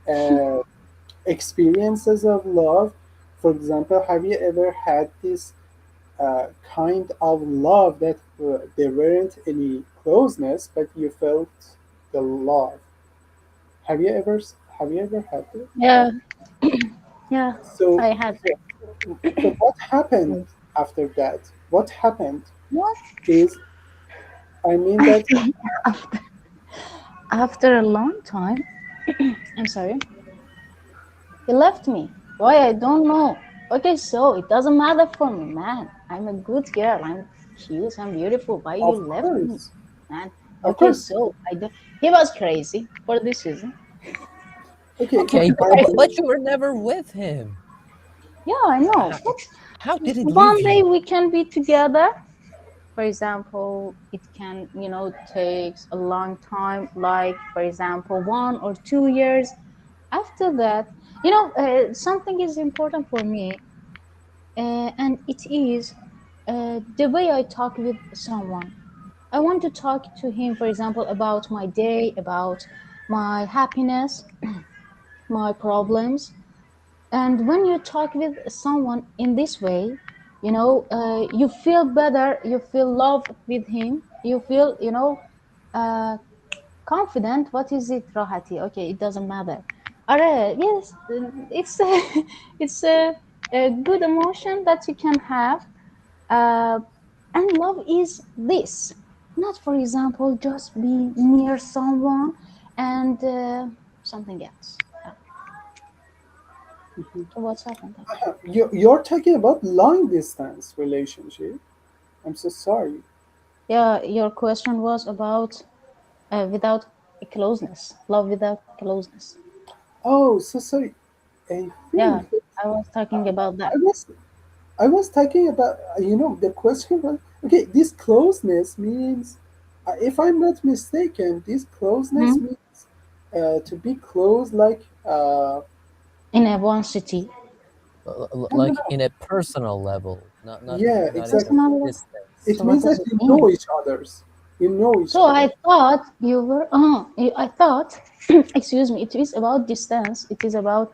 uh, experiences of love? For example, have you ever had this kind of love that there weren't any closeness, but you felt the love? Have you ever had it? Yeah, yeah. So, I had. so what happened after that? What happened What? is, I mean that after after a long time, I'm sorry, he left me. Why? I don't know. Okay, so it doesn't matter for me, man. I'm a good girl. I'm cute. I'm beautiful. Why you of left me, course, man? of Okay, course. so I don't. He was crazy for this reason. Okay, Okay, but, I but but you were never with him. Yeah, I know. How, But how did it leave one day you? we can be together. For example, it can, takes a long time, like, for example, 1 or 2 years. After that, something is important for me, and it is the way I talk with someone. I want to talk to him, for example, about my day, about my happiness, my problems. And when you talk with someone in this way, you feel better, you feel love with him, you feel, uh, confident. What is it, rahati? Okay, it doesn't matter. Yes, it's a, it's a good emotion that you can have. uh, and love is this, not, for example, just be near someone and something else. So what's happened? you're talking about long distance relationship. I'm so sorry. Yeah, your question was about without a closeness, love without closeness. Oh, so sorry. I Yeah, think that I was talking about that. I was I was talking about, the question was, okay, this closeness means, if I'm not mistaken, this closeness Hmm. means to be close, like, In a one city. I don't Like know. in a personal level, Yeah, not in exactly. Personal. distance. It So what means does that it you mean? know each others. You know each So other. I thought you were. I thought. Excuse me. It is about distance. It is about,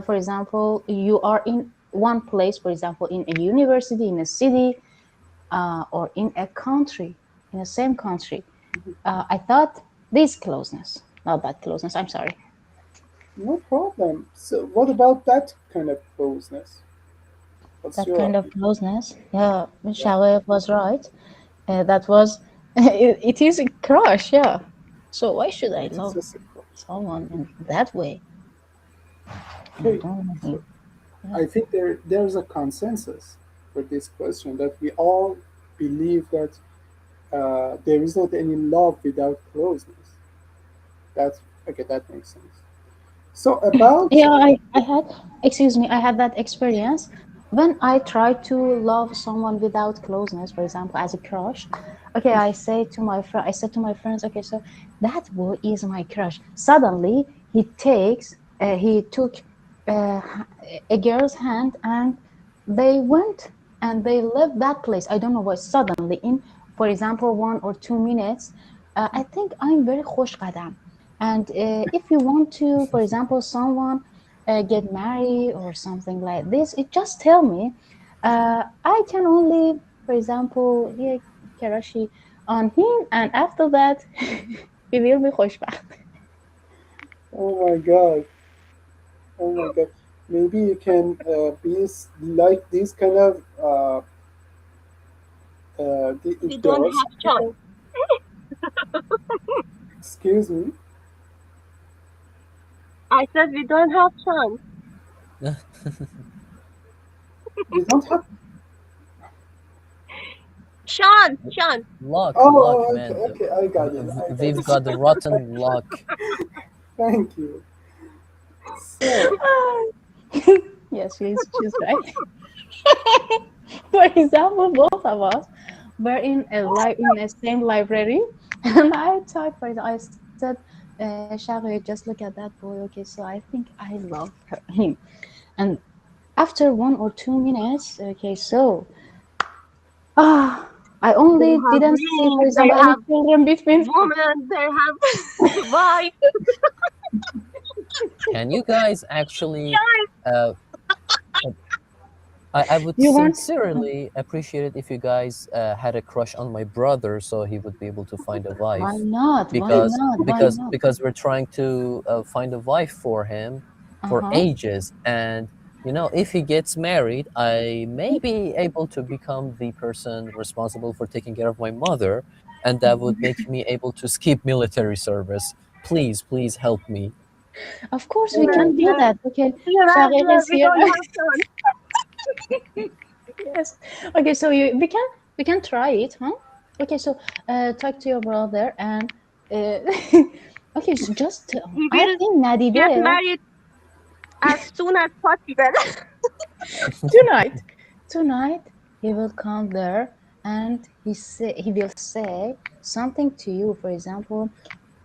for example, you are in one place. For example, in a university, in a city, or in a country, in the same country. I thought this closeness, not that closeness. I'm sorry. No problem. So, what about that kind of closeness? What's That your kind of opinion? closeness. Yeah, Yeah, Shaweb was right. That was. It is a crush. Yeah. So why should I it is love just a crush. someone in that way? And I Okay, don't know so him. Yeah. I think there's a consensus for this question that we all believe that there is not any love without closeness. That's okay. That makes sense. So about Yeah, I had, excuse me, I had that experience when I try to love someone without closeness, for example, as a crush. Okay, I said to my friends, okay, so that boy is my crush. Suddenly, he took uh, a girl's hand, and they went and they left that place. I don't know why. Suddenly, in, for example, 1 or 2 minutes, I think I'm very خوش قدم. And if you want to, for example, someone get married or something like this, it just tell me. I can only, for example, yeah, karashi on him, and after that, we will be خوشبخت. oh my god, oh my god, maybe you can be like these kind of the We don't girls. have chance. Excuse me. I said we don't have chance. You don't have. Chance. Luck, Oh, okay, man. okay. I got it. I got We've it. got the rotten luck. Thank you. So, Yes, she's right. For example, both of us were in the same library, and I thought, for example, I said, Shaggy, just look at that boy. Okay, so I think I love him, and After 1 or 2 minutes, okay, so ah, I They only have didn't see, for rings, they example, any have children between. women, they have wife. Can you guys actually uh, I would You want? sincerely appreciate it if you guys had a crush on my brother, so he would be able to find a Why wife, not? Why because not? Why because not? because we're trying to find a wife for him Uh for huh. ages, and if he gets married, I may be able to become the person responsible for taking care of my mother, and that would make me able to skip military service. Please, please help me. Of course, we Yes, can do that. Okay, yes, Shaqiq yes, is we here. don't have time. Yes. Okay, so we can try it, huh? Okay, so talk to your brother and uh, okay, so just He I will think get Nadide married as soon as possible. tonight. Tonight he will come there and he will say something to you. For example,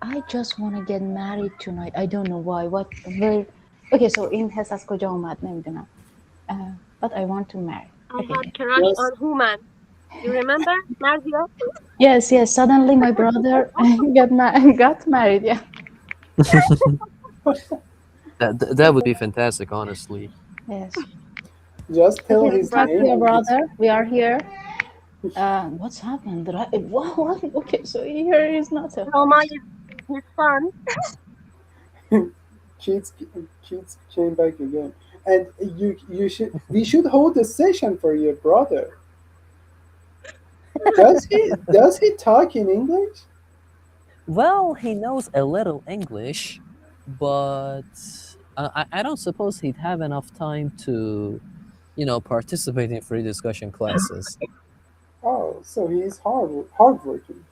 I just want to get married tonight. I don't know why. What? Where? Okay, so in حس از کجا اومد نمیدونم. But I want to marry. I Okay. had crush Yes, on woman. You remember, Nadia? Yes, yes. Suddenly my brother got married. Yeah. That would be fantastic, honestly. Yes. just tell Okay, His his talk to brother. name your and he's brother. We are here. What's happened? What? Okay, so here is not a. Roma is his son. kids kids came back again. And we should hold a session for your brother. Does he talk in English? Well, he knows a little English, but I don't suppose he'd have enough time to, participate in free discussion classes. Oh, so he's hardworking.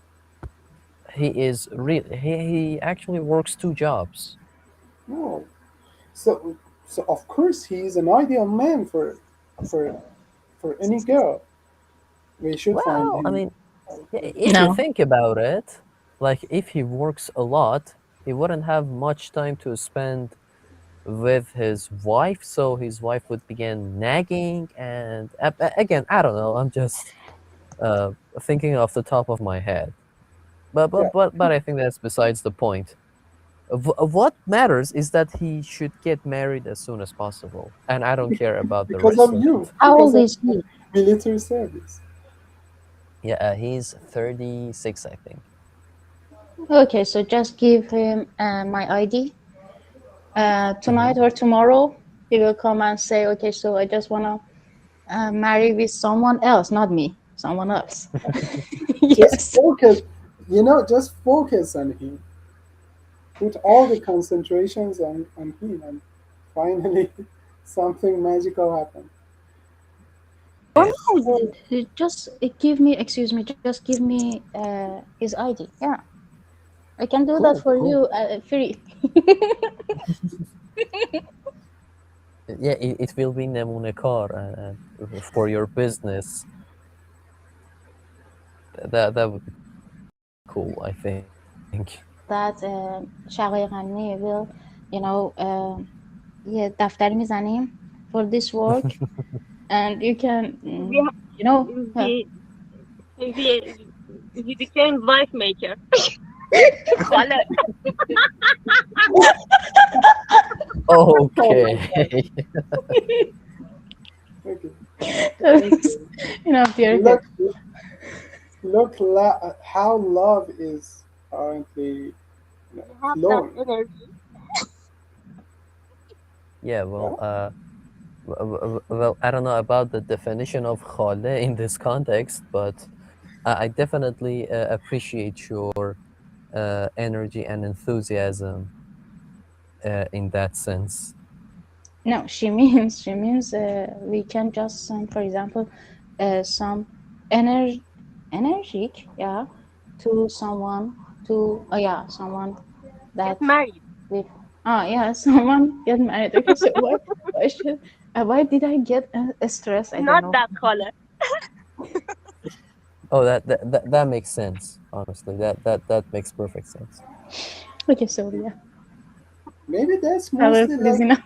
He actually works two jobs. Oh, so of course he's an ideal man for for any girl. We should find Well, I him. mean, if you No. think about it, like if he works a lot, he wouldn't have much time to spend with his wife, so his wife would begin nagging, and again, I don't know. I'm just thinking off the top of my head. But Yeah, but but but I think that's besides the point. What matters is that he should get married as soon as possible, and I don't care about the because rest of of you, it. How because old of is he? military service. Yeah, he's 36, I think. Okay, so just give him my ID. Hmm. Tonight or tomorrow, he will come and say, okay, so I just wanna marry with someone else, not me, someone else. Just Yes. focus, just focus on him. Put all the concentrations on him, and finally, something magical happens. Or Yeah, no, just give me, excuse me, just give me his ID. Yeah, I can do that cool, for cool. you free. Yeah, it will be Nemune Kar for your business. That would be cool, I think. That شقیقا will, you know, یه دفتری میزنیم for this work and you can, We, you know, we, we became wife maker. Khaled. Oh Okay. my God. Okay. Okay. you know, dear. Okay. Look, how love is currently We have that flowing. energy. Yeah, Yeah. well, I don't know about the definition of khale in this context, but I definitely appreciate your energy and enthusiasm in that sense. No, she means we can just send, for example, some energy, energetic, yeah, to someone, to yeah, someone Get that married. with yeah, someone get married. Okay, so why did I get stressed? I don't Not know. that Khaled. Oh, that makes sense. Honestly, that makes perfect sense. Okay, so yeah, Maybe that's hello, mostly please, like you know.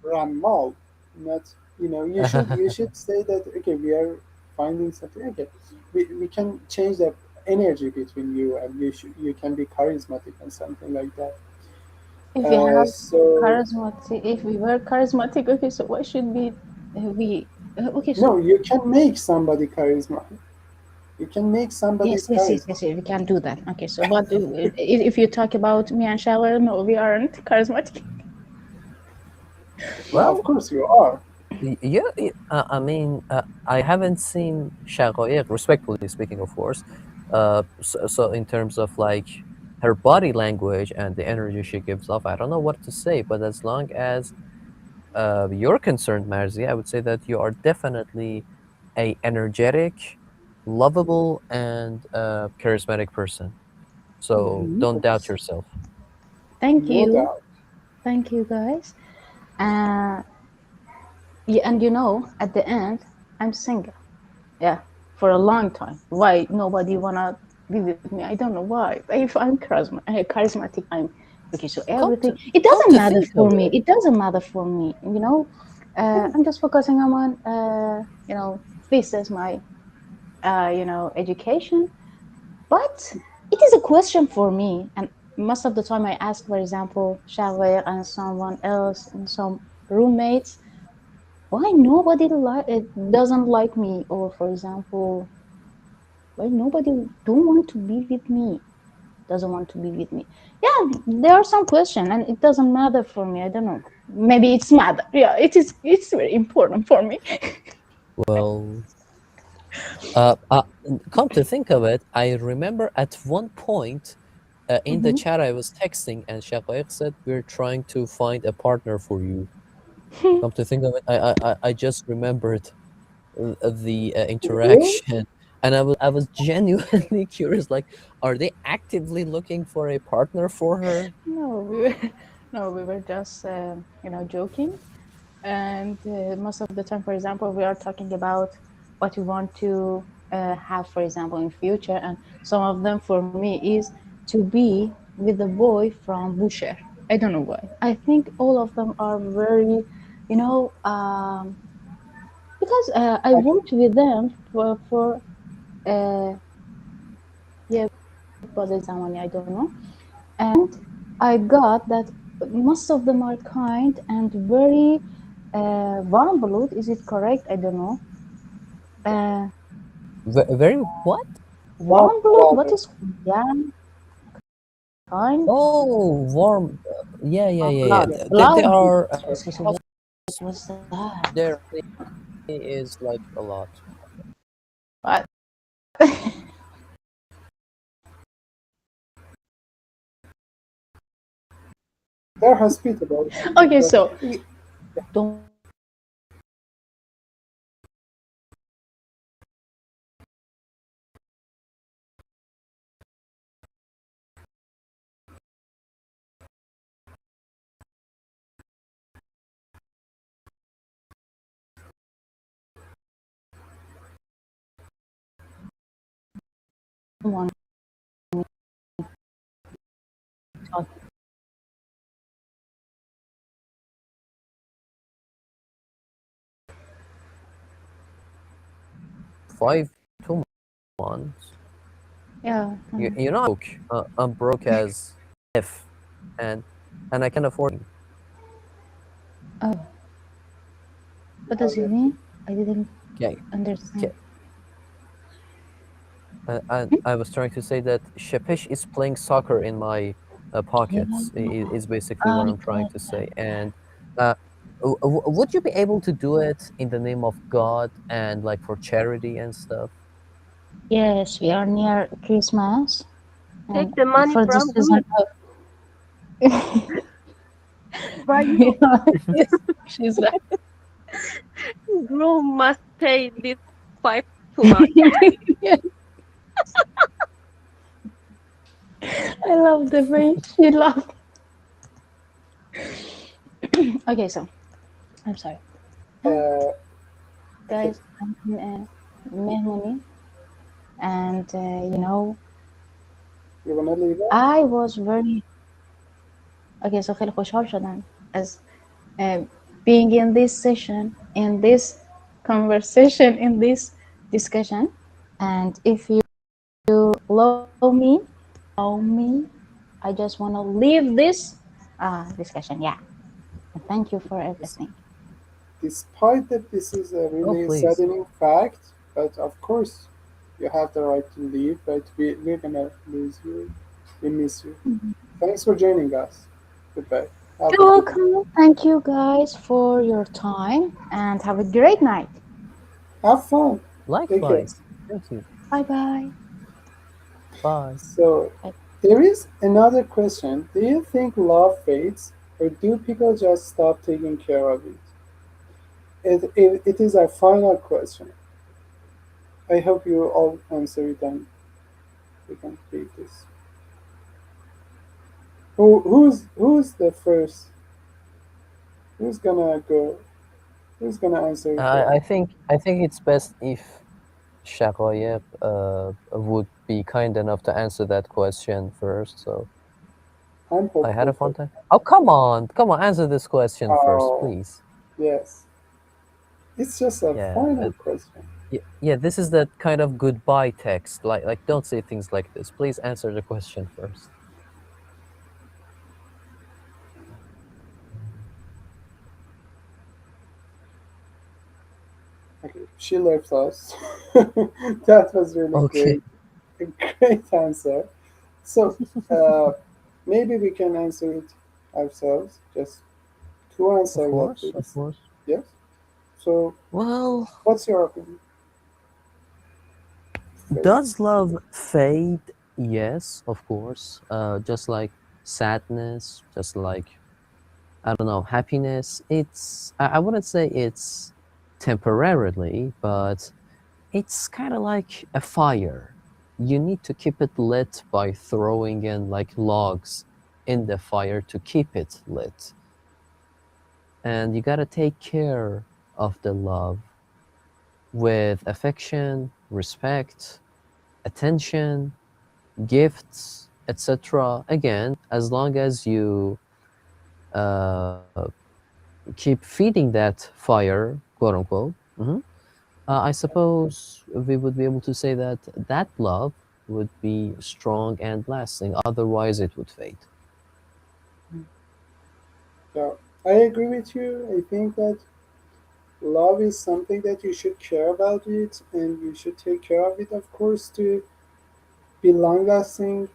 Ramal, not. You should say that, okay, we are finding something. Okay, we can change the energy between you, and you can be charismatic and something like that. If we have So charismatic, if we were charismatic, okay, so why should we okay, no, so you can make somebody charisma. You can make yes, somebody's yes, yes, charisma. yes, yes, we can do that. Okay, so but if you talk about me and Shower, no, we aren't charismatic. No, of Well, course you are. yeah, I mean, I haven't seen Shagoye, respectfully speaking, of course. So in terms of like her body language and the energy she gives off, I don't know what to say. But as long as you're concerned, Marzi, I would say that you are definitely a energetic, lovable, and charismatic person. So Mhm. don't doubt yourself. Thank No you, doubt. thank you, guys. Uh, yeah, and at the end, I'm single. Yeah, for a long time. Why nobody wanna be with me? I don't know why. If I'm charismatic, I'm okay. So Come everything to it come doesn't to matter think for of me. it. It doesn't matter for me. I'm just focusing on this is my education. But it is a question for me, and most of the time I ask, for example, Shawer and someone else and some roommates, why nobody doesn't like me, or for example, why nobody don't want to be with me, doesn't want to be with me. Yeah, there are some questions, and it doesn't matter for me. I don't know. Maybe it's matter. Yeah, it is. It's very important for me. Well, Uh, uh, come to think of it, I remember at one point in the Mhm. chat I was texting, and Shaqaiq said, "We're trying to find a partner for you." Come to think of it, I just remembered the Really? interaction, and I was genuinely curious. Like, are they actively looking for a partner for her? No, we were, no, we were just joking. And most of the time, for example, we are talking about what we want to have, for example, in future. And some of them for me is to be with the boy from Busher. I don't know why. I think all of them are very, you know, because I worked with them for yeah, بازه زمانی, I don't know. And I got that most of them are kind and very warm blood. Is it correct? I don't know. Uh, Very what? Love Warm blood. What blooded. is yeah kind Oh, warm. Yeah, yeah, of yeah, yeah. blood? They Blood. are. So, so what's that? Their is like a lot. What? They're hospitable, Okay, but so don't want to talk. 5 2 months. Yeah. I'm broke. I'm broke as if, and I can afford. Oh, what how does it they mean? I didn't Okay, understand. okay. I was trying to say that Shepesh is playing soccer in my Yeah. pockets. Is basically what I I'm trying get to that. say. And would you be able to do it in the name of God and like for charity and stuff? Yes, we are near Christmas, Take and the money for this from season, me. Why you? yes, she's right. Groom must pay this five too much. I love the way she laughed. Okay, so I'm sorry. Yeah, uh, okay, guys, I'm in Mehmoni, and you wanna leave us? I was very okay. So خیلی خوشحال شدم as being in this session. in this conversation, in this discussion. And if you love me, I just want to leave this discussion. Yeah. And thank you for Des- everything. Despite that this is a Oh, really please. saddening fact, but of course you have the right to leave, but we're gonna lose you. We miss you. Thanks for joining us. Goodbye. Have a You're good night. welcome. Thank you guys for your time and have a great night. Have fun. Take care. Likewise. Thank you. Bye bye. Bye. So there is another question. Do you think love fades or do people just stop taking care of it? It is our final question. I hope you all answer it and we can read this. Who's the first? Who's gonna go? Who's gonna answer it I first? I think I think it's best if Shakoyep would be kind enough to answer that question first. So I'm I had a hopeful fun for. time. Oh, come on, answer this question first, Oh please. yes, it's just a Yeah, final question. yeah. This is that kind of goodbye text. Don't say things like this. Please answer the question first. Okay, she left us. That was really Okay, great. A great answer. So uh, maybe we can answer it ourselves. Just to of answer that, course, of please. course. Yes. So, Well, what's your opinion? does Face. love fade? Yes, of course. Just like sadness, just like I don't know, happiness. I wouldn't say it's temporarily, but it's kind of like a fire. You need to keep it lit by throwing in like logs in the fire to keep it lit. And you gotta take care of the love with affection, respect, attention, gifts, etc. Again, as long as you uh, keep feeding that fire, quote unquote, I suppose we would be able to say that that love would be strong and lasting. Otherwise, it would fade. So, I agree with you. I think that love is something that you should care about it, and you should take care of it, of course, to be long lasting.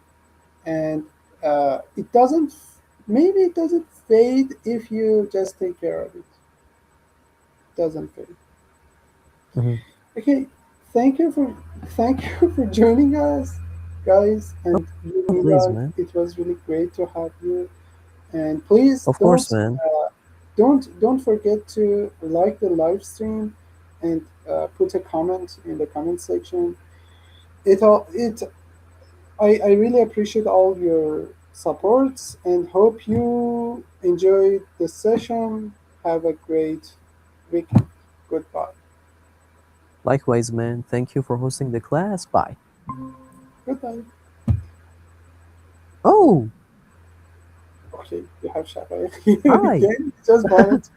And it doesn't. Maybe it doesn't fade if you just take care of it. Doesn't fade. Hmm. Okay, thank you for thank you for joining us, guys, and you, Oh, please, Mila. man. It was really great to have you. And please Of course, man. don't forget to like the live stream and put a comment in the comment section. I really appreciate all your supports and hope you enjoyed the session. Have a great weekend. Goodbye. Likewise, man. Thank you for hosting the class. Bye. Goodbye. Oh, Okay, you have Shafai hi. again. Just wanted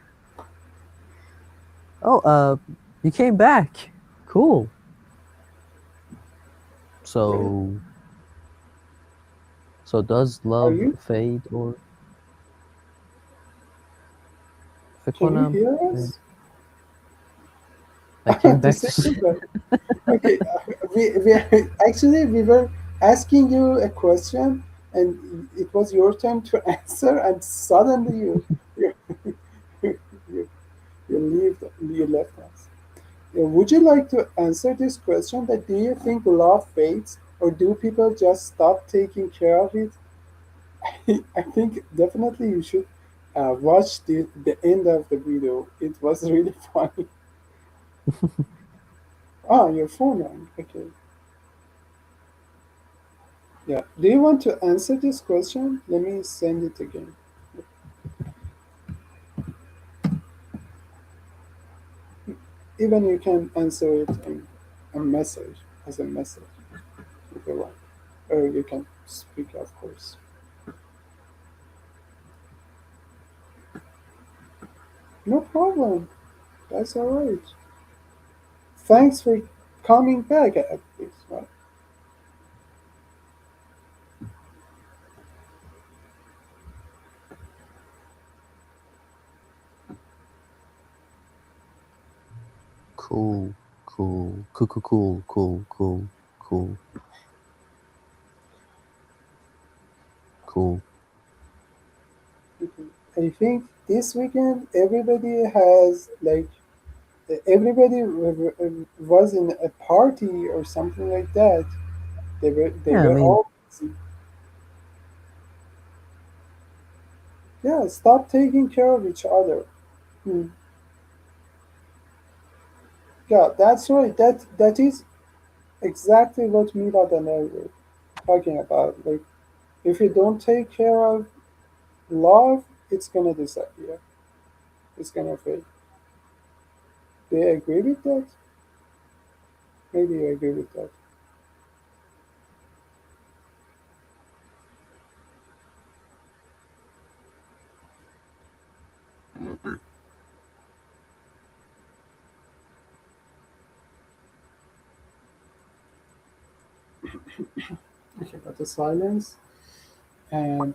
Oh, you came back. Cool. great. So, so does Are love you? fade or Can you Fikonam? hear And us? I came To back say to. goodbye. Okay, we actually we were asking you a question, and it was your turn to answer, and suddenly you you, you left us. Would you like to answer this question? That do you think love fades, or do people just stop taking care of it? I think definitely you should watch the end of the video. It was really funny. Ah, your phone rang. Okay. Yeah. Do you want to answer this question? Let me send it again. Even you can answer it in a message, as a message, if you want. Or you can speak, of course. No problem. That's all right. Thanks for coming back at this. Right? Cool, cool, cool, cool, cool, cool, cool, cool, cool. I think this weekend everybody was in a party or something like that. They Yeah, I were mean, all busy. Yeah, stop taking care of each other. Hmm. Yeah, that's right. That is exactly what Milad and I were talking about. Like, if you don't take care of love, it's gonna disappear. It's gonna fade. Do you agree with that? Maybe you agree with that. Okay, but the silence and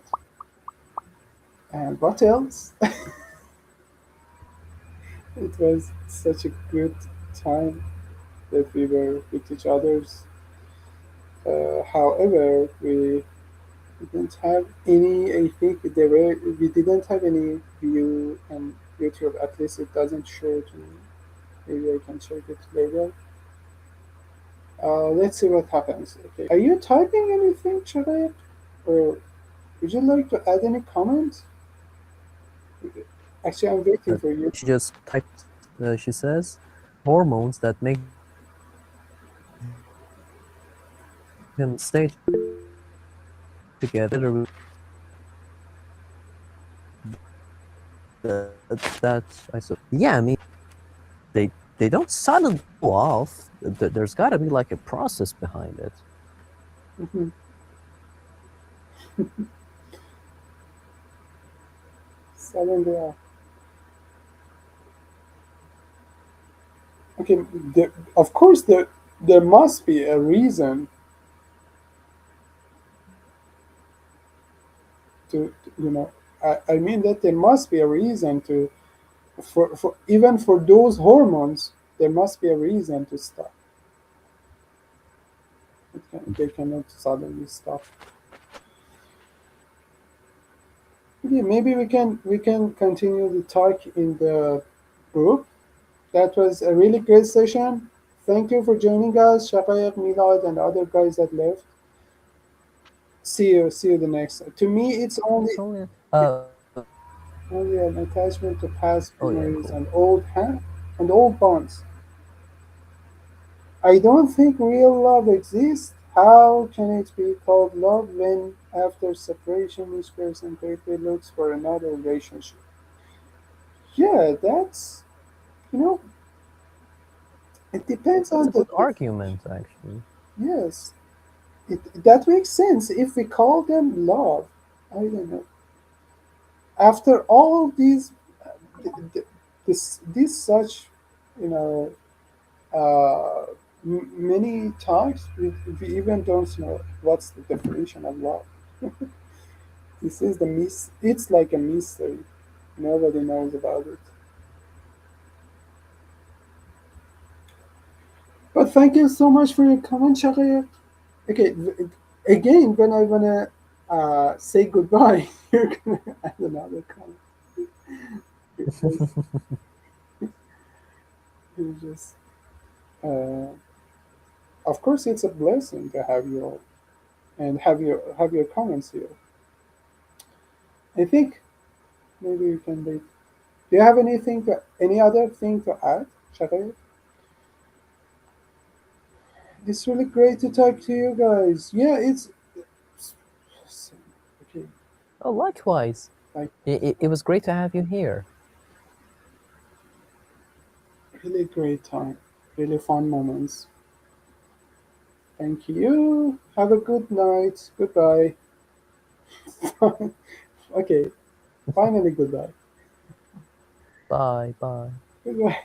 what else? It was such a good time that we were with each other's. However, we didn't have any. I think we didn't have any view on YouTube. At least it doesn't show to me. Maybe I can check it later. Let's see what happens. Okay, are you typing anything, Shadayat? Or would you like to add any comments? Actually, I'm waiting for you. she just typed, she says, hormones that make him stay together with that I said, yeah, I mean, they don't suddenly go off. There's got to be like a process behind it. Mhm. Suddenly, okay. Of course, there must be a reason to. I mean that there must be a reason to for even for those hormones. There must be a reason to stop. They cannot suddenly stop. Okay, maybe we can continue the talk in the group. That was a really great session. Thank you for joining us, Shafayat, Milad, and other guys that left. See you the next. To me, it's only So yeah, only an attachment to past oh yeah, memories cool. and old bonds. I don't think real love exists. How can it be called love when, after separation, each person quickly looks for another relationship? Yeah, you know, it depends That's on a the. good argument, actually. Yes, that makes sense if we call them love. I don't know. After all of these, this such, you know, many times we even don't know what's the definition of love. This is the it's like a mystery. Nobody knows about it. But thank you so much for your comment, Shakir. Okay, again, when I wanna say goodbye, you're gonna add another comment. You just uh, of course, it's a blessing to have you all and have your comments here. I think maybe we can leave. Do you have any other thing to add, Shakir? It's really great to talk to you guys. Yeah, it's okay. Oh, likewise. Like It was great to have you here. really great time, really fun moments. Thank you. Have a good night. Goodbye. Okay, finally goodbye. Bye, bye. Goodbye.